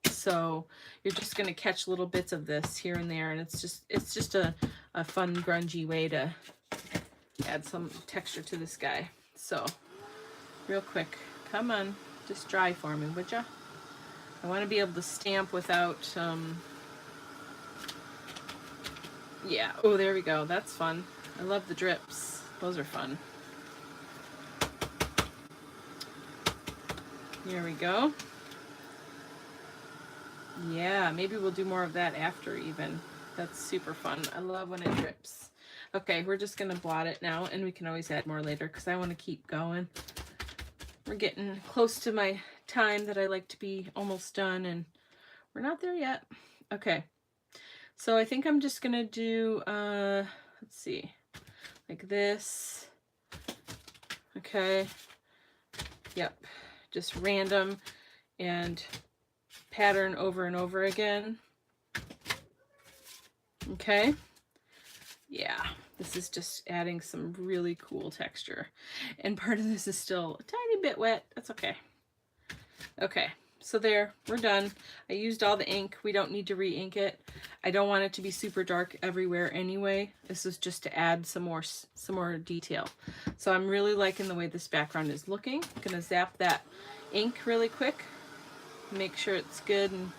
So you're just going to catch little bits of this here and there, and it's just a fun grungy way to add some texture to this guy. So real quick, come on, just dry for me, would ya? I want to be able to stamp without yeah, oh, there we go. That's fun. I love the drips. Those are fun. Here we go. Yeah, maybe we'll do more of that after even. That's super fun. I love when it drips. Okay, we're just gonna blot it now, and we can always add more later because I want to keep going. We're getting close to my time that I like to be almost done, and we're not there yet. Okay, so I think I'm just gonna do, let's see, like this. Okay, yep, just random and pattern over and over again. Okay, yeah, this is just adding some really cool texture, and part of this is still a tiny bit wet. That's okay. Okay, so there, we're done. I used all the ink. We don't need to re-ink it. I don't want it to be super dark everywhere anyway. This is just to add some more detail. So I'm really liking the way this background is looking. I'm gonna zap that ink really quick. Make sure it's good and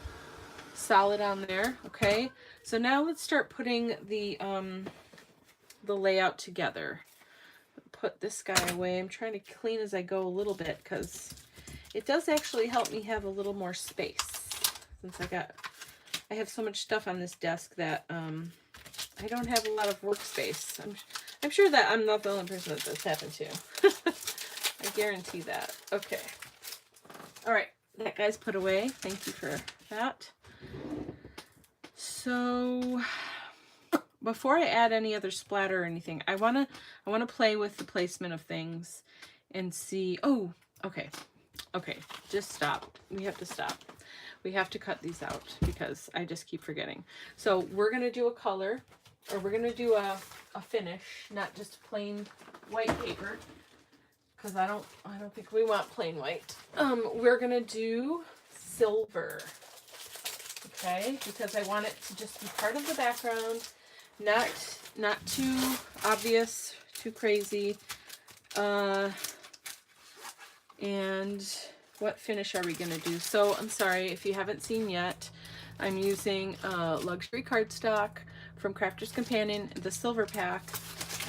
solid on there. Okay, so now let's start putting the layout together. Put this guy away. I'm trying to clean as I go a little bit because it does actually help me have a little more space since I have so much stuff on this desk that I don't have a lot of workspace. I'm sure that I'm not the only person that this happened to. I guarantee that. Okay. All right. That guy's put away. Thank you for that. So before I add any other splatter or anything, I wanna play with the placement of things and see. Oh, okay. Okay, just stop. We have to stop. We have to cut these out because I just keep forgetting. So we're gonna do a color, or we're gonna do a finish, not just plain white paper, because I don't think we want plain white. We're gonna do silver. Okay, because I want it to just be part of the background, not too obvious, too crazy. And what finish are we gonna do? So I'm sorry if you haven't seen yet, I'm using luxury cardstock from Crafter's Companion, the silver pack,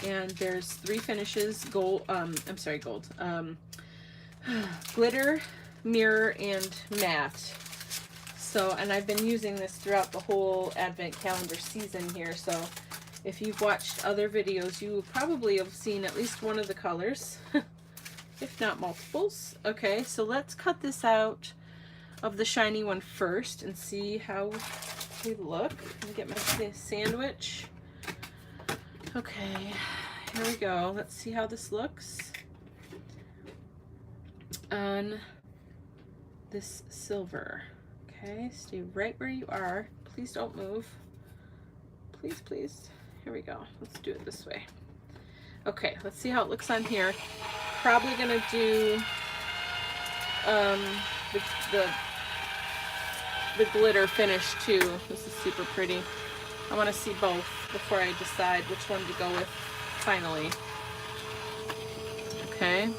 and there's 3 finishes: gold, glitter, mirror, and matte. So, and I've been using this throughout the whole advent calendar season here, so if you've watched other videos, you probably have seen at least one of the colors, if not multiples. Okay, so let's cut this out of the shiny one first and see how we look. Let me get my sandwich. Okay, here we go. Let's see how this looks on this silver. Okay, stay right where you are. Please don't move. Please, please. Here we go. Let's do it this way. Okay, let's see how it looks on here. Probably gonna do the glitter finish too. This is super pretty. I want to see both before I decide which one to go with finally. Okay.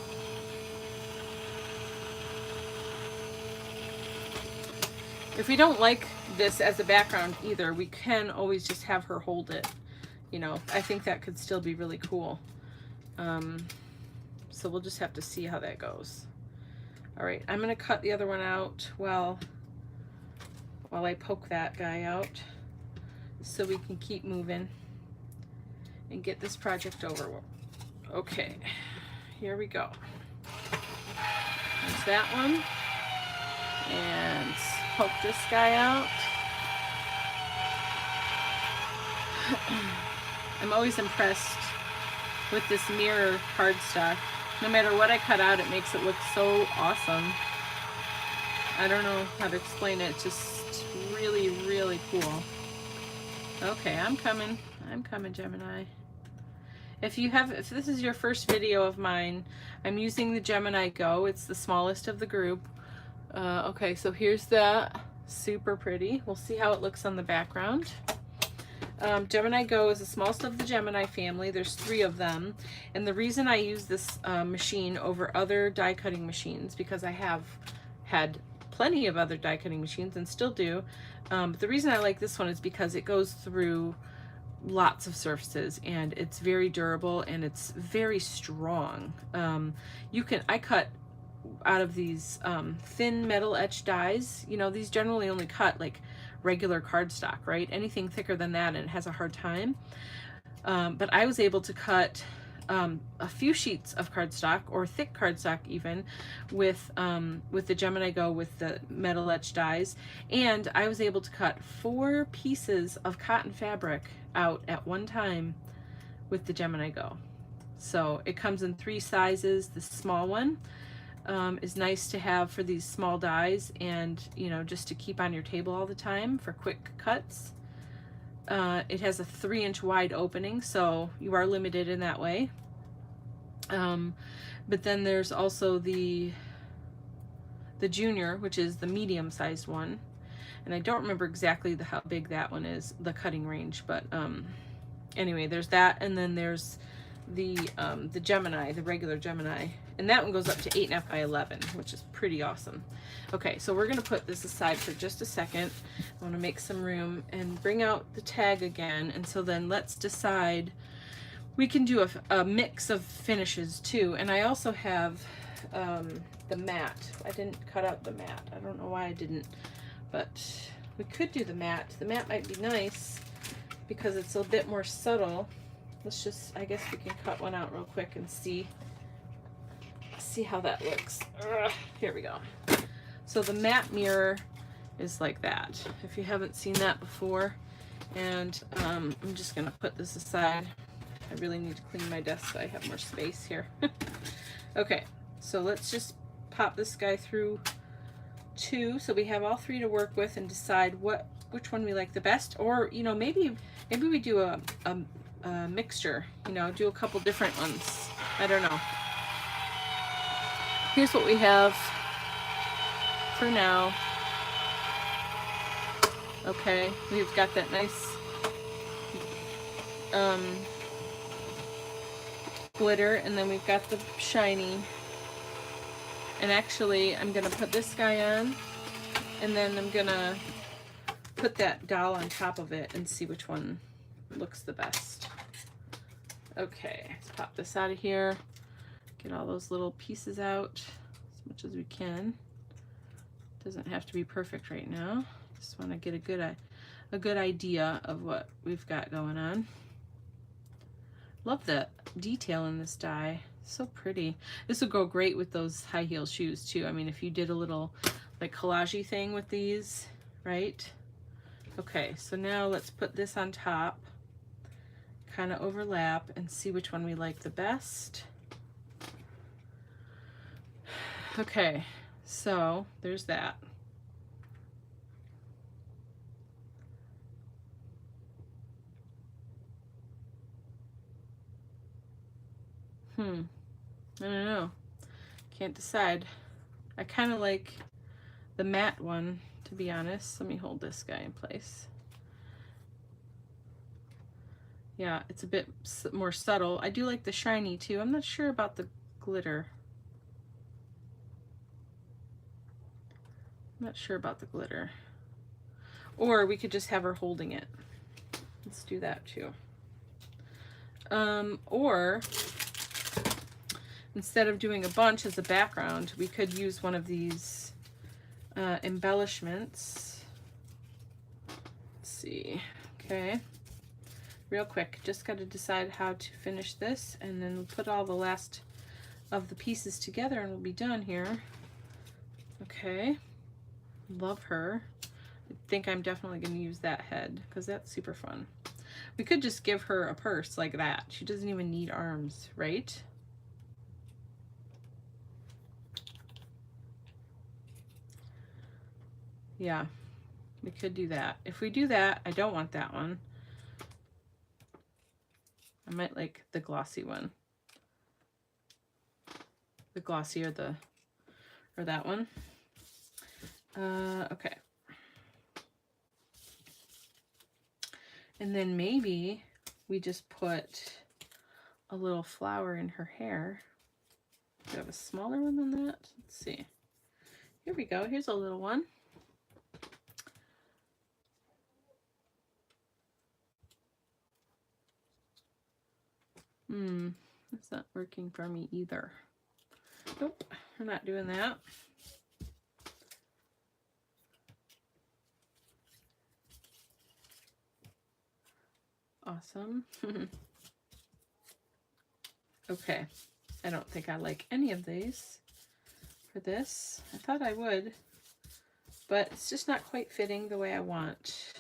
If we don't like this as a background either, we can always just have her hold it. You know, I think that could still be really cool. So we'll just have to see how that goes. All right, I'm gonna cut the other one out while I poke that guy out so we can keep moving and get this project over. Okay, here we go. There's that one. And poke this guy out. I'm always impressed with this mirror cardstock. No matter what I cut out, it makes it look so awesome. I don't know how to explain it. It's just really, really cool. Okay, I'm coming, Gemini. If this is your first video of mine, I'm using the Gemini Go. It's the smallest of the group. Okay, so here's that. Super pretty. We'll see how it looks on the background. Gemini Go is the smallest of the Gemini family. There's 3 of them. And the reason I use this machine over other die cutting machines, because I have had plenty of other die cutting machines and still do. But the reason I like this one is because it goes through lots of surfaces and it's very durable and it's very strong. I cut out of these thin metal etched dies. You know, these generally only cut like regular cardstock, right? Anything thicker than that and it has a hard time. But I was able to cut a few sheets of cardstock, or thick cardstock even, with the Gemini Go with the metal etched dies, and I was able to cut 4 pieces of cotton fabric out at one time with the Gemini Go. So it comes in 3 sizes. The small one is nice to have for these small dies, and you know, just to keep on your table all the time for quick cuts. It has a 3-inch wide opening, so you are limited in that way. But then there's also the Junior, which is the medium-sized one, and I don't remember exactly how big that one is, the cutting range. But anyway, there's that, and then there's the Gemini, the regular Gemini, and that one goes up to 8.5 by 11, which is pretty awesome. Okay, so we're gonna put this aside for just a second. I want to make some room and bring out the tag again, and so then let's decide. We can do a mix of finishes too, and I also have the matte. I didn't cut out the matte. I don't know why I didn't, but we could do the matte. The matte might be nice because it's a bit more subtle. Let's just, I guess we can cut one out real quick and see how that looks. Here we go. So the matte mirror is like that, if you haven't seen that before. And I'm just gonna put this aside. I really need to clean my desk so I have more space here. Okay, so let's just pop this guy through 2 so we have all 3 to work with and decide which one we like the best. Or, you know, maybe we do a mixture, you know, do a couple different ones. I don't know. Here's what we have for now. Okay, we've got that nice glitter, and then we've got the shiny. And actually, I'm gonna put this guy on, and then I'm gonna put that doll on top of it and see which one looks the best. Okay, let's pop this out of here. Get all those little pieces out as much as we can. Doesn't have to be perfect right now. Just want to get a good idea of what we've got going on. Love the detail in this die. So pretty. This would go great with those high heel shoes too. I mean, if you did a little like collage-y thing with these, right? Okay, so now let's put this on top, kind of overlap, and see which one we like the best. Okay, so there's that. I don't know. Can't decide. I kind of like the matte one, to be honest. Let me hold this guy in place. Yeah, it's a bit more subtle. I do like the shiny too. I'm not sure about the glitter. I'm not sure about the glitter. Or we could just have her holding it. Let's do that too. Or instead of doing a bunch as a background, we could use one of these embellishments. Let's see. Okay. Real quick, just got to decide how to finish this, and then we'll put all the last of the pieces together and we'll be done here. Okay. Love her. I think I'm definitely going to use that head because that's super fun. We could just give her a purse like that. She doesn't even need arms, right? Yeah, we could do that. If we do that, I don't want that one. I might like the glossy one. The glossy or that one. Okay. And then maybe we just put a little flower in her hair. Do I have a smaller one than that? Let's see. Here we go. Here's a little one. That's not working for me either. Nope, we're not doing that. Awesome. Okay, I don't think I like any of these for this. I thought I would, but it's just not quite fitting the way I want.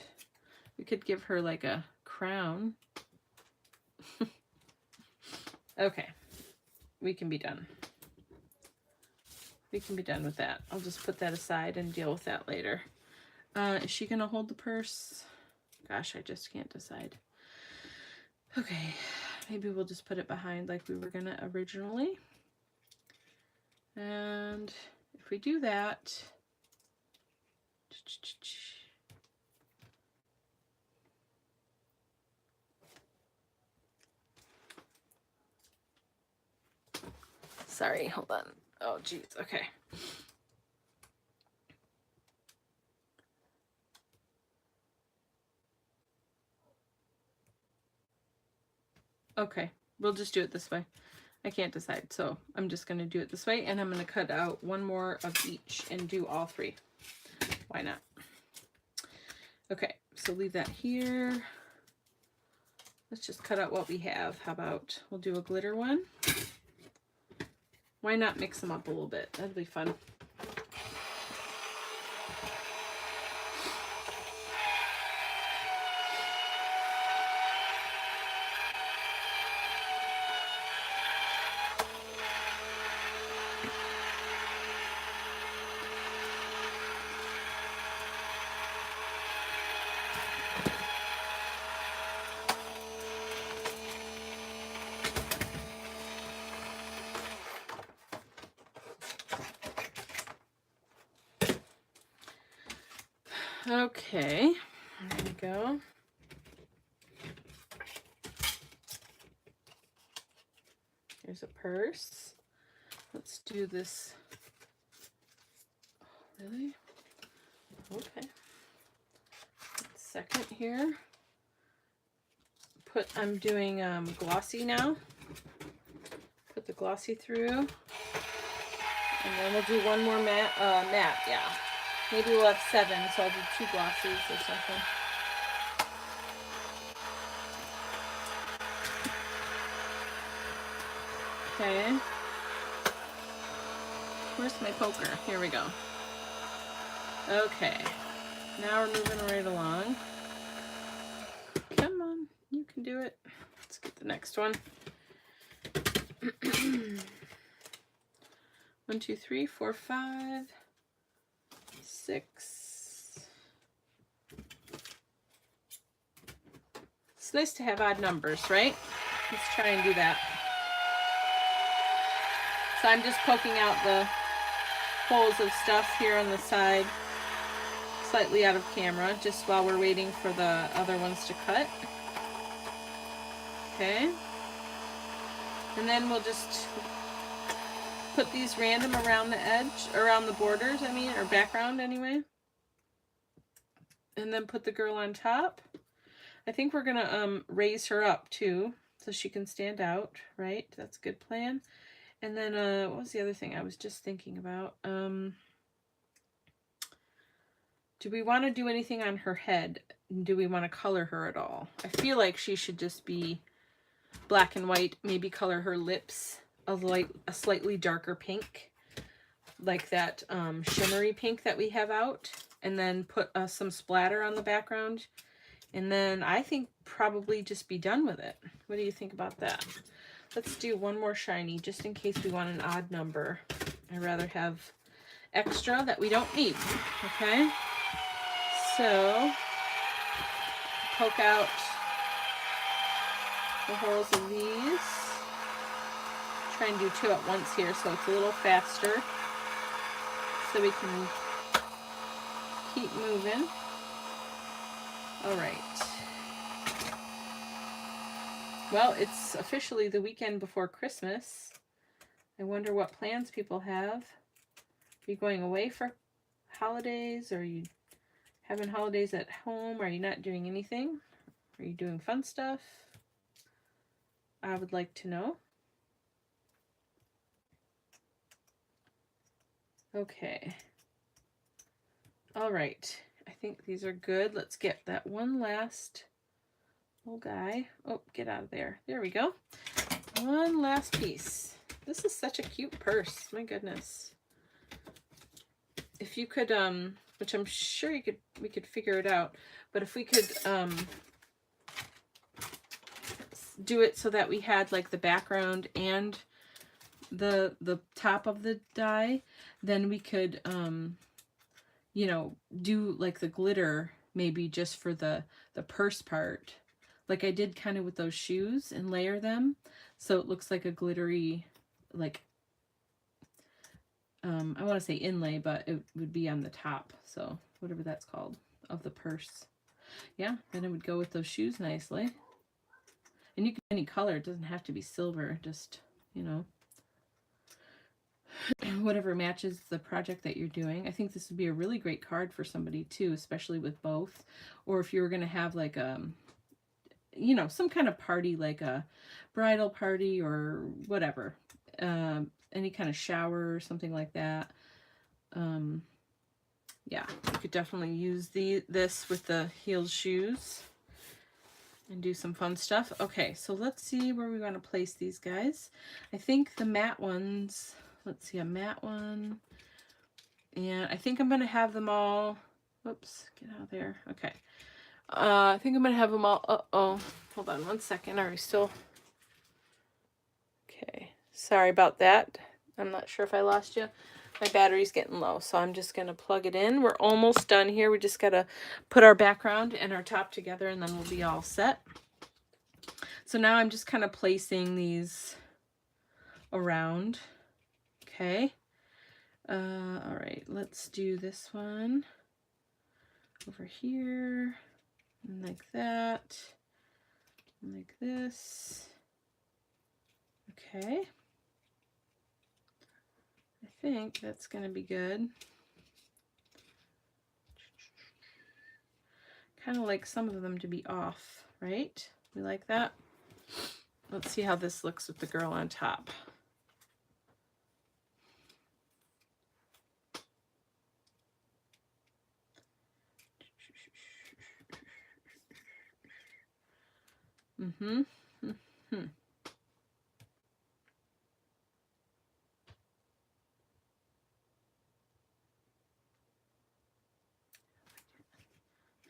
We could give her like a crown. Okay, we can be done. We can be done with that. I'll just put that aside and deal with that later. Is she gonna hold the purse? Gosh, I just can't decide. Okay, maybe we'll just put it behind like we were gonna originally. And if we do that, sorry, hold on. Oh, geez, okay. Okay, we'll just do it this way. I can't decide, so I'm just going to do it this way, and I'm going to cut out one more of each and do all 3. Why not? Okay, so leave that here. let's just cut out what we have. How about we'll do a glitter one? Why not mix them up a little bit? That'd be fun. Okay, there we go. Here's a purse. Let's do this. Oh, really? Okay. Second here. I'm doing glossy now. Put the glossy through. And then we'll do one more matte, yeah. Maybe we'll have 7, so I'll do 2 glosses or something. Okay. Where's my poker? Here we go. Okay. Now we're moving right along. Come on, you can do it. Let's get the next one. 1, 2, 3, 4, 5, 6. It's nice to have odd numbers, right? Let's try and do that. So I'm just poking out the holes of stuff here on the side, slightly out of camera, just while we're waiting for the other ones to cut. Okay. And then we'll just put these random around the edge, around the borders, I mean, or background anyway. And then put the girl on top. I think we're gonna raise her up too, so she can stand out, right? That's a good plan. And then, what was the other thing I was just thinking about? Do we want to do anything on her head? Do we want to color her at all? I feel like she should just be black and white. Maybe color her lips a slightly darker pink, like that shimmery pink that we have out, and then put some splatter on the background. And then I think probably just be done with it. What do you think about that? Let's do one more shiny, just in case we want an odd number. I'd rather have extra that we don't need, okay? So, poke out the holes of these. Try and do 2 at once here so it's a little faster, so we can keep moving. All right. Well, it's officially the weekend before Christmas. I wonder what plans people have. Are you going away for holidays? Or are you having holidays at home? Are you not doing anything? Are you doing fun stuff? I would like to know. Okay. All right. I think these are good. Let's get that one last little guy. Oh, get out of there. There we go. One last piece. This is such a cute purse. My goodness. If you could, which I'm sure we could figure it out, but if we could do it so that we had like the background and the top of the die, then we could you know, do like the glitter maybe just for the purse part, like I did kind of with those shoes, and layer them so it looks like a glittery, like I want to say inlay, but it would be on the top, so whatever that's called, of the purse. Yeah, then it would go with those shoes nicely. And you can any color, it doesn't have to be silver, just, you know, whatever matches the project that you're doing. I think this would be a really great card for somebody too, especially with both. Or if you were going to have like a, you know, some kind of party, like a bridal party or whatever, any kind of shower or something like that. Yeah, you could definitely use this with the heeled shoes. and do some fun stuff. Okay, so let's see where we want to place these guys. I think the matte ones, let's see, a matte one, and I think I'm going to have them all, whoops, get out of there. Okay. I think I'm going to have them all, uh-oh, hold on one second. Are we still, okay, sorry about that. I'm not sure if I lost you. My battery's getting low, so I'm just going to plug it in. We're almost done here. We just got to put our background and our top together, and then we'll be all set. So now I'm just kind of placing these around. Okay. All right, let's do this one over here, and like that, and like this. Okay. I think that's going to be good. Kind of like some of them to be off, right? We like that. Let's see how this looks with the girl on top. Mm-hmm. Mm-hmm.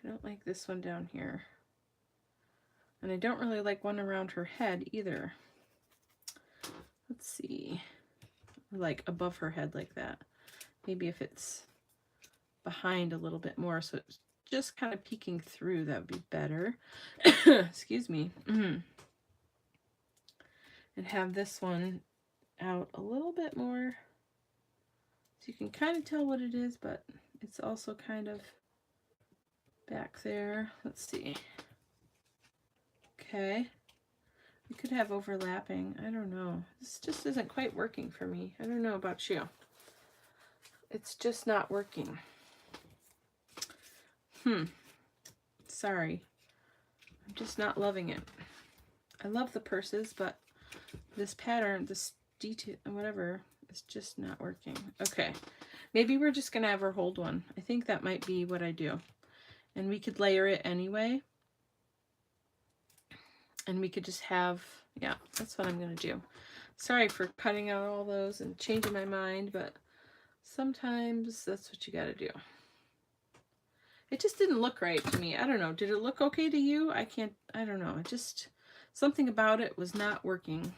I don't like this one down here. And I don't really like one around her head either. Let's see. Like above her head like that. Maybe if it's behind a little bit more, so it's just kind of peeking through, that would be better. Excuse me. And have this one out a little bit more. So you can kind of tell what it is, but it's also kind of back there. Let's see. Okay. We could have overlapping. I don't know. This just isn't quite working for me. I don't know about you. It's just not working. Sorry. I'm just not loving it. I love the purses, but this pattern, this detail, whatever, is just not working. Okay. Maybe we're just going to have her hold one. I think that might be what I do. And we could layer it anyway. And we could just have, yeah, that's what I'm going to do. Sorry for cutting out all those and changing my mind, but sometimes that's what you got to do. It just didn't look right to me. I don't know. Did it look okay to you? I don't know. It just, something about it was not working.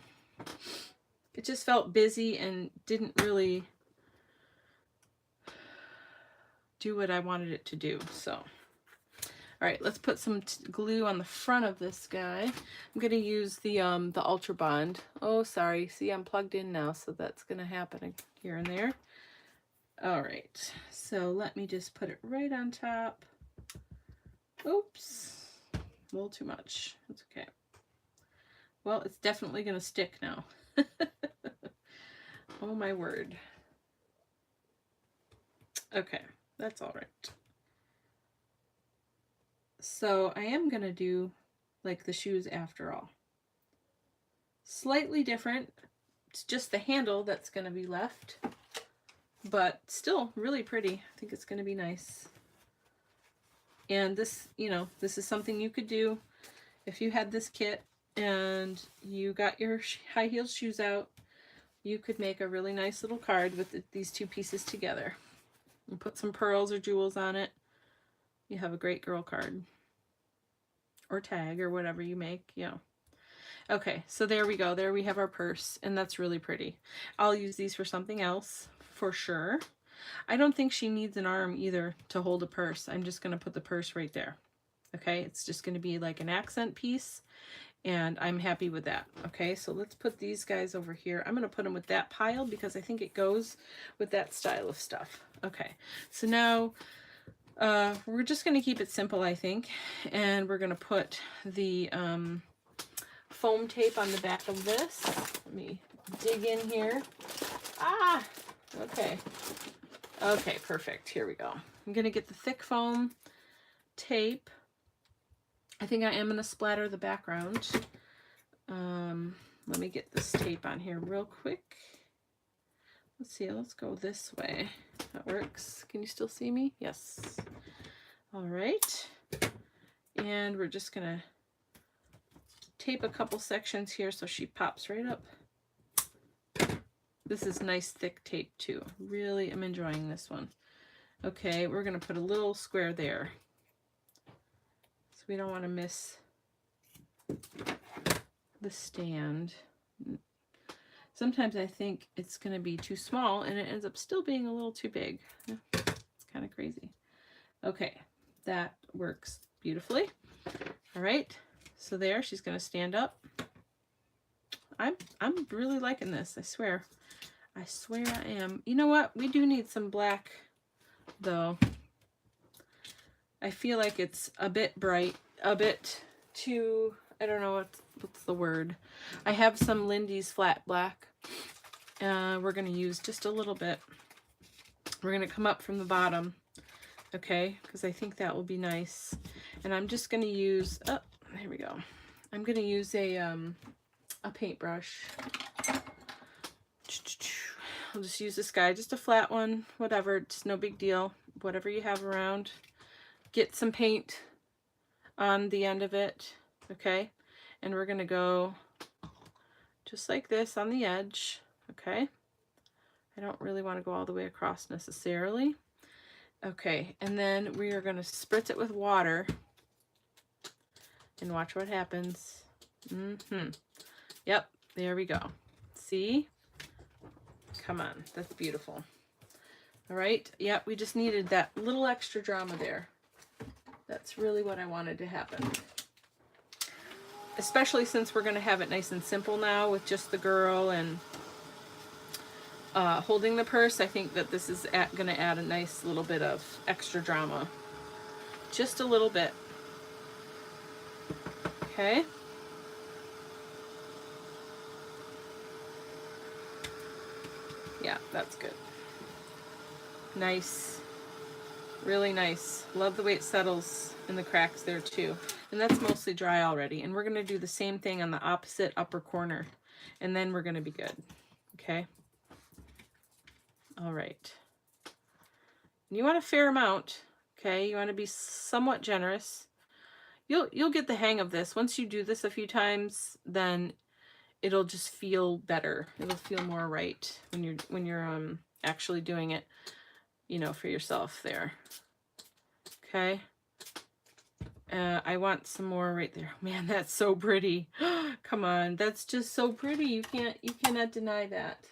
It just felt busy and didn't really do what I wanted it to do. So, all right, let's put some glue on the front of this guy. I'm going to use the Ultra Bond. Oh, sorry. See, I'm plugged in now, so that's going to happen here and there. All right, so let me just put it right on top. Oops, a little too much. That's okay. Well, it's definitely going to stick now. Oh my word. Okay, that's all right. So I am going to do like the shoes after all. Slightly different. It's just the handle that's going to be left. But still really pretty. I think it's going to be nice. And this, you know, this is something you could do if you had this kit and you got your high-heeled shoes out. You could make a really nice little card with these two pieces together. And put some pearls or jewels on it. You have a great girl card. Or tag or whatever you make, you know. Okay, so there we go. There we have our purse, and that's really pretty. I'll use these for something else, for sure. I don't think she needs an arm either to hold a purse. I'm just going to put the purse right there. Okay, it's just going to be like an accent piece, and I'm happy with that. Okay, so let's put these guys over here. I'm going to put them with that pile because I think it goes with that style of stuff. Okay, so now we're just going to keep it simple, I think, and we're going to put the foam tape on the back of this. Let me dig in here. Ah, okay. Okay, perfect. Here we go. I'm going to get the thick foam tape. I think I am going to splatter the background. Let me get this tape on here real quick. Let's see. Let's go this way. That works. Can you still see me? Yes. All right. And we're just going to tape a couple sections here so she pops right up. This is nice thick tape too. Really am enjoying this one. Okay, we're going to put a little square there. So we don't want to miss the stand. Sometimes I think it's going to be too small and it ends up still being a little too big. It's kind of crazy. Okay, that works beautifully. All right, so there, she's going to stand up. I'm really liking this, I swear. I swear I am. You know what? We do need some black, though. I feel like it's a bit bright, a bit too, I don't know what's the word. I have some Lindy's flat black. We're going to use just a little bit. We're going to come up from the bottom, okay, because I think that will be nice. And I'm just going to use, oh, here we go. I'm going to use a paintbrush. I'll just use this guy, just a flat one, whatever, it's no big deal. Whatever you have around. Get some paint on the end of it, okay? And we're going to go just like this on the edge, okay? I don't really want to go all the way across necessarily. Okay, and then we are going to spritz it with water and watch what happens. Yep, there we go. See? Come on, that's beautiful. All right, yep, we just needed that little extra drama there. That's really what I wanted to happen. Especially since we're going to have it nice and simple now with just the girl and holding the purse. I think that this is going to add a nice little bit of extra drama. Just a little bit. Okay. Yeah, that's good. Nice. Really nice. Love the way it settles in the cracks there too. And that's mostly dry already. And we're going to do the same thing on the opposite upper corner. And then we're going to be good. Okay. All right. You want a fair amount. Okay. You want to be somewhat generous. You'll get the hang of this. Once you do this a few times, then it'll just feel better. It'll feel more right when you're actually doing it, you know, for yourself there. Okay. I want some more right there. Man, that's so pretty. Come on, that's just so pretty. You cannot deny that.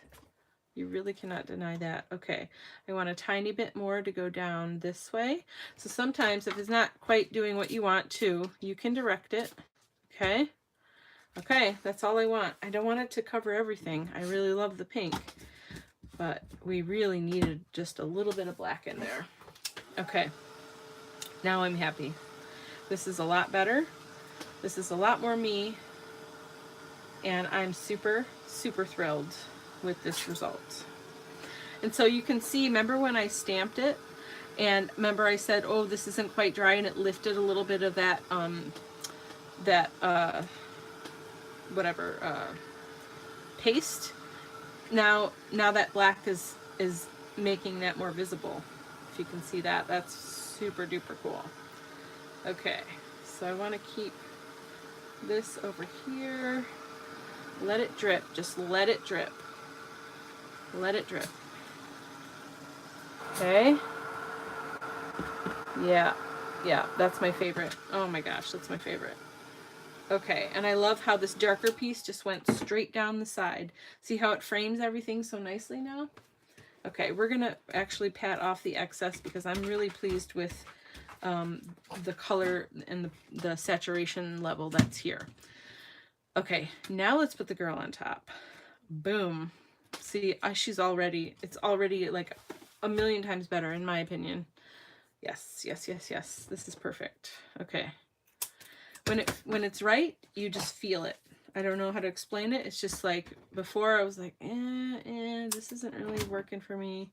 You really cannot deny that. Okay, I want a tiny bit more to go down this way. So sometimes if it's not quite doing what you want to, you can direct it. Okay. Okay, that's all I want. I don't want it to cover everything. I really love the pink, but we really needed just a little bit of black in there. Okay, now I'm happy. This is a lot better. This is a lot more me, and I'm super, super thrilled with this result. And so you can see, remember when I stamped it, and remember I said, oh, this isn't quite dry, and it lifted a little bit of that, paste. Now that black is making that more visible. If you can see that, that's super duper cool. Okay, so I want to keep this over here. Let it drip. Just let it drip. Let it drip. Okay. Yeah, that's my favorite. Oh my gosh, that's my favorite. Okay, and I love how this darker piece just went straight down the side. See how it frames everything so nicely now? Okay, we're gonna actually pat off the excess because I'm really pleased with the color and the saturation level that's here. Okay, now let's put the girl on top. Boom. See, it's already like a million times better in my opinion. Yes. This is perfect. Okay. When it's right, you just feel it. I don't know how to explain it. It's just like before I was like, this isn't really working for me.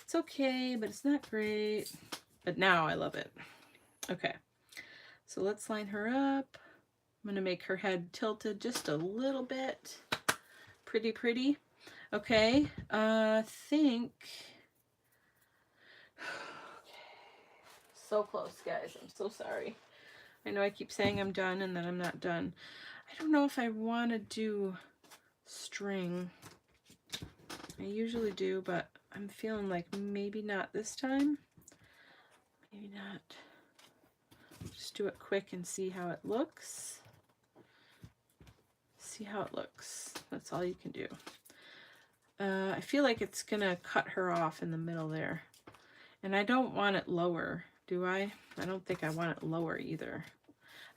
It's okay, but it's not great. But now I love it. Okay, so let's line her up. I'm going to make her head tilted just a little bit. Pretty. Okay, think. Okay. So close, guys. I'm so sorry. I know I keep saying I'm done and then I'm not done. I don't know if I want to do string. I usually do, but I'm feeling like maybe not this time. Maybe not. Just do it quick and see how it looks. See how it looks. That's all you can do. I feel like it's gonna cut her off in the middle there. And I don't want it lower, do I? I don't think I want it lower either.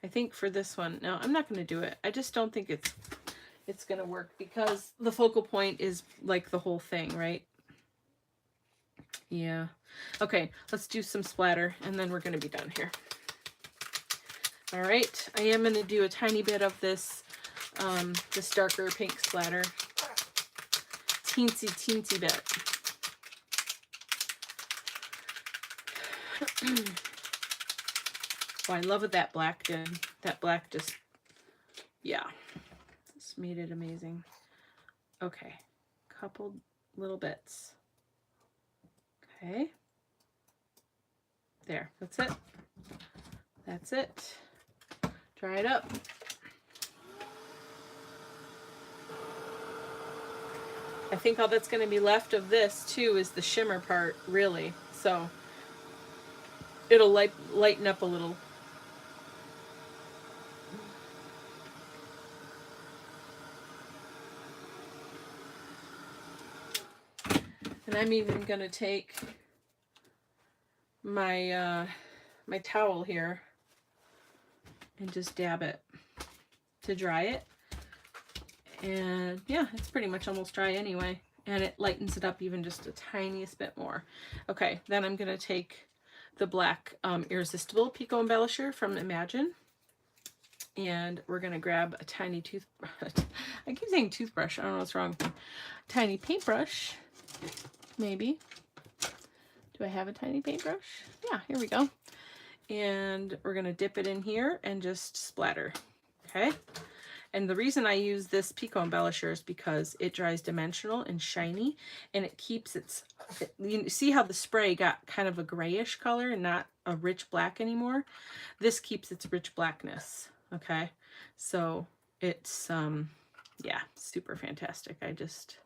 I think for this one, no, I'm not gonna do it. I just don't think it's gonna work because the focal point is like the whole thing, right? Yeah. Okay, let's do some splatter and then we're gonna be done here. All right, I am gonna do a tiny bit of this darker pink splatter. Teensy bit. Oh, I love what that black did. That black just, yeah, just made it amazing. Okay, couple little bits. Okay. There, that's it. That's it. Dry it up. I think all that's going to be left of this too is the shimmer part, really. So it'll lighten up a little. And I'm even going to take my my towel here and just dab it to dry it. And yeah, it's pretty much almost dry anyway. And it lightens it up even just a tiniest bit more. Okay, then I'm going to take the black Irresistible Pico Embellisher from Imagine. And we're going to grab a tiny toothbrush. I keep saying toothbrush. I don't know what's wrong with me. Tiny paintbrush, maybe. Do I have a tiny paintbrush? Yeah, here we go. And we're going to dip it in here and just splatter. Okay. And the reason I use this Pico Embellisher is because it dries dimensional and shiny, and it keeps you see how the spray got kind of a grayish color and not a rich black anymore? This keeps its rich blackness, okay? So it's, yeah, super fantastic. I just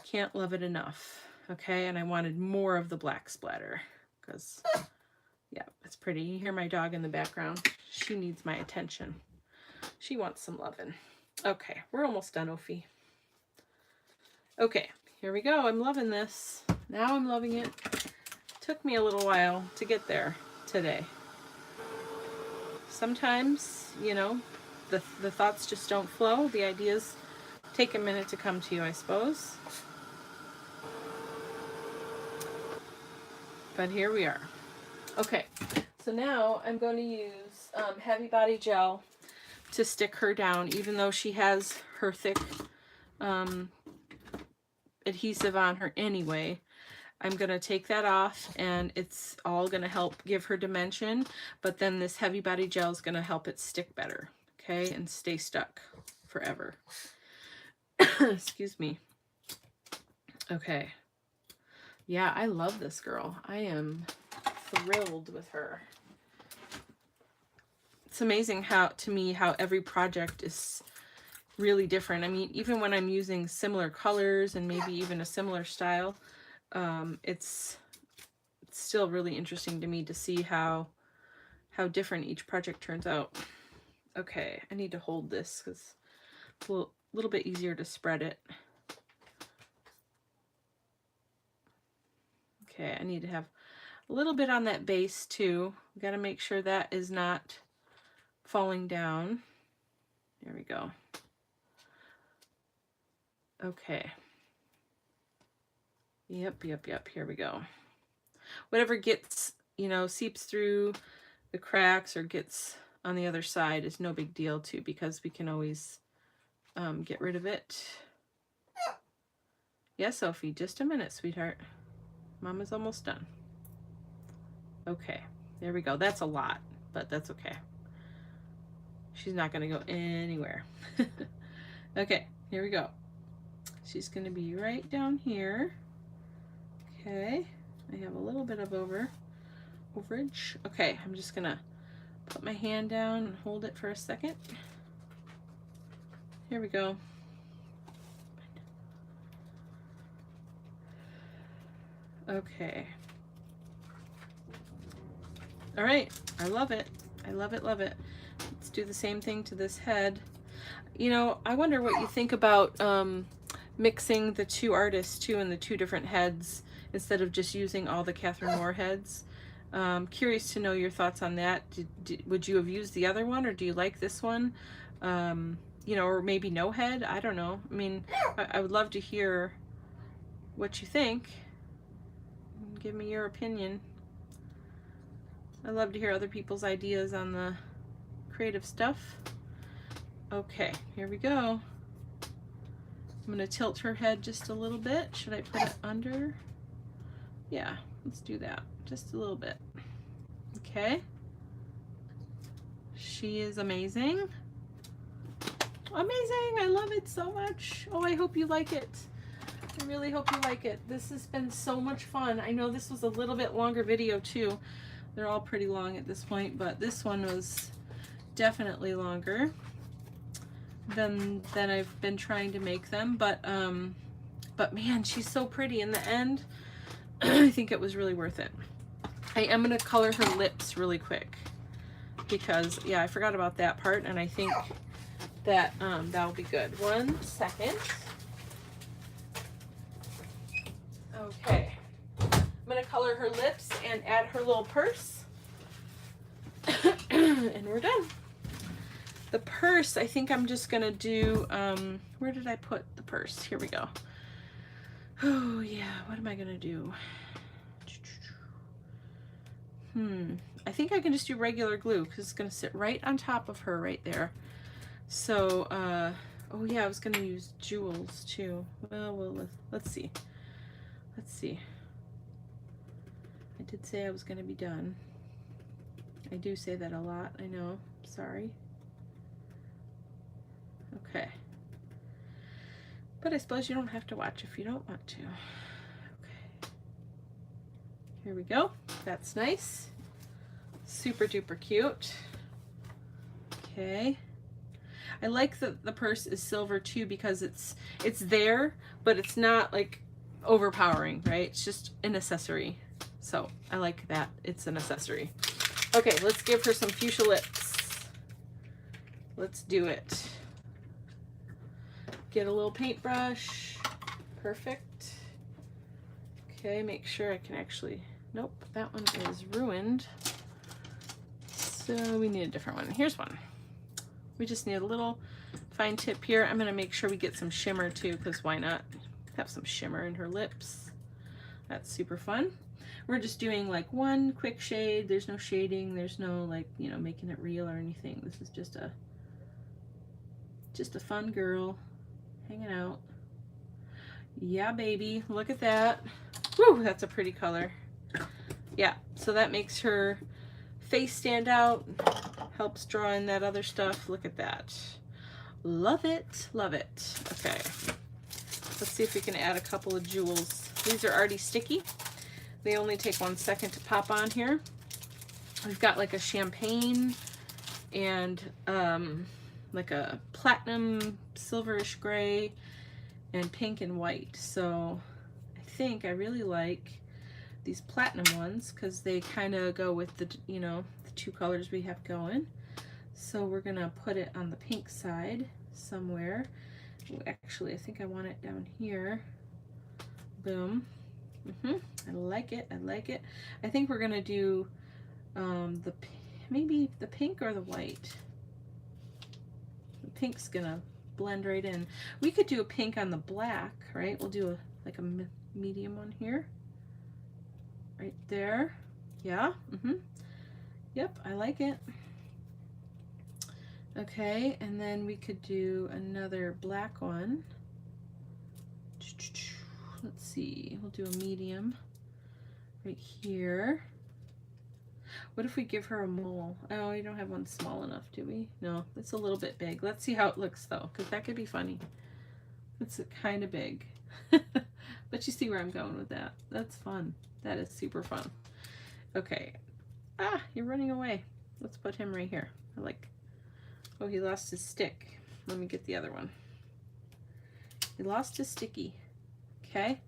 can't love it enough, okay? And I wanted more of the black splatter because, yeah, it's pretty. You hear my dog in the background. She needs my attention. She wants some loving. Okay, we're almost done, Ophi. Okay, here we go. I'm loving this. Now I'm loving it. Took me a little while to get there today. Sometimes, you know, the thoughts just don't flow. The ideas take a minute to come to you, I suppose. But here we are. Okay, so now I'm going to use Heavy Body Gel to stick her down, even though she has her thick adhesive on her anyway. I'm going to take that off, and it's all going to help give her dimension, but then this Heavy Body Gel is going to help it stick better, okay, and stay stuck forever. Excuse me. Okay. Yeah, I love this girl. I am thrilled with her. It's amazing how every project is really different. I mean, even when I'm using similar colors and maybe even a similar style, it's still really interesting to me to see how different each project turns out. Okay, I need to hold this because it's a little bit easier to spread it. Okay, I need to have a little bit on that base too. Got to make sure that is not falling down. There we go. Okay. Yep. Here we go. Whatever gets, you know, seeps through the cracks or gets on the other side is no big deal too, because we can always get rid of it. Yes, Sophie, just a minute, sweetheart. Mama's almost done. Okay, there we go. That's a lot, but that's okay. She's not going to go anywhere. Okay, here we go. She's going to be right down here. Okay, I have a little bit of overage. Okay, I'm just going to put my hand down and hold it for a second. Here we go. Okay. All right, I love it. I love it, love it. Let's do the same thing to this head. You know, I wonder what you think about mixing the two artists too in the two different heads instead of just using all the Catherine Moore heads. Curious to know your thoughts on that. Would you have used the other one, or do you like this one? You know, or maybe no head? I don't know. I mean, I would love to hear what you think. Give me your opinion. I love to hear other people's ideas on the creative stuff. Okay, here we go. I'm gonna tilt her head just a little bit. Should I put it under? Yeah, let's do that. Just a little bit. Okay. She is amazing. Amazing, I love it so much. Oh, I hope you like it. I really hope you like it. This has been so much fun. I know this was a little bit longer video too. They're all pretty long at this point, but this one was definitely longer than I've been trying to make them. But man, she's so pretty in the end. I think it was really worth it. I am gonna color her lips really quick because yeah, I forgot about that part, and I think that that'll be good. 1 second. Okay, I'm gonna color her lips and add her little purse, and we're done. The purse, I think I'm just gonna do, where did I put the purse? Here we go. Oh yeah, what am I gonna do? I think I can just do regular glue because it's gonna sit right on top of her right there. So, oh yeah, I was gonna use jewels too. Well, let's see. Let's see. I did say I was gonna be done. I do say that a lot, I know, sorry. Okay. But I suppose you don't have to watch if you don't want to. Okay. Here we go. That's nice. Super duper cute. Okay. I like that the purse is silver too because it's there, but it's not like overpowering, right? It's just an accessory. So I like that it's an accessory. Okay, let's give her some fuchsia lips. Let's do it. Get a little paintbrush. Perfect. Okay, make sure I can actually, nope, that one is ruined. So we need a different one. Here's one. We just need a little fine tip here. I'm gonna make sure we get some shimmer too, because why not have some shimmer in her lips? That's super fun. We're just doing like one quick shade. There's no shading. There's no like, you know, making it real or anything. This is just a fun girl hanging out. Yeah, baby, look at that. Woo, that's a pretty color. Yeah, so that makes her face stand out, helps draw in that other stuff. Look at that. Love it, love it. Okay, let's see if we can add a couple of jewels. These are already sticky. They only take 1 second to pop on here. We've got like a champagne and like a platinum silverish gray and pink and white. So I think I really like these platinum ones because they kind of go with the, you know, the two colors we have going. So we're gonna put it on the pink side somewhere. Actually, I think I want it down here. Boom. I like it, I like it. I think we're gonna do maybe the pink or the white. The pink's gonna blend right in. We could do a pink on the black, right? We'll do like a medium one here. Right there. Yeah. Yep, I like it. Okay, and then we could do another black one. Let's see, we'll do a medium right here. What if we give her a mole? Oh, we don't have one small enough, do we? No, it's a little bit big. Let's see how it looks though, because that could be funny. It's kind of big. But you see where I'm going with that. That's fun. That is super fun. Okay. Ah, you're running away. Let's put him right here. I like, oh, he lost his stick. let me get the other one. He lost his sticky. Okay.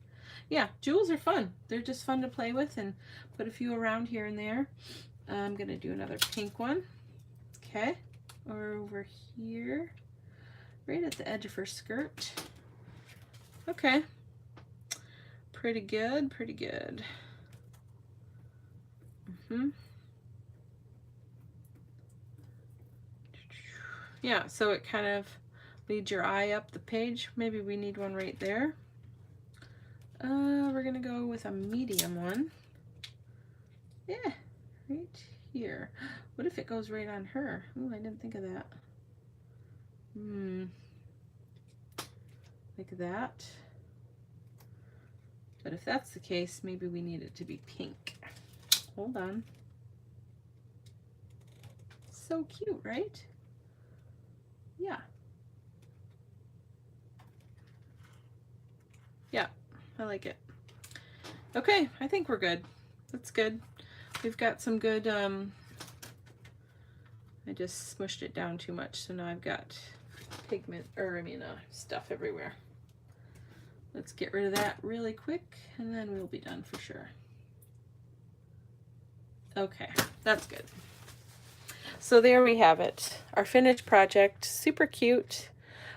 Yeah, jewels are fun. They're just fun to play with and put a few around here and there. I'm going to do another pink one. Okay. Or over here. Right at the edge of her skirt. Okay. Pretty good, pretty good. Yeah, so it kind of leads your eye up the page. Maybe we need one right there. We're gonna go with a medium one. Yeah, right here. What if it goes right on her? Oh, I didn't think of that. Like that. But if that's the case, maybe we need it to be pink. Hold on. So cute, right? Yeah. Yeah, I like it. Okay, I think we're good. That's good. We've got some good, I just smushed it down too much, so now I've got pigment, or stuff everywhere. Let's get rid of that really quick, and then we'll be done for sure. Okay, that's good. So there we have it. Our finished project. Super cute.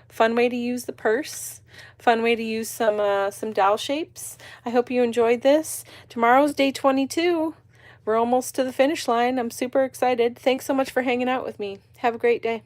Fun way to use the purse. Fun way to use some doll shapes. I hope you enjoyed this. Tomorrow's day 22. We're almost to the finish line. I'm super excited. Thanks so much for hanging out with me. Have a great day.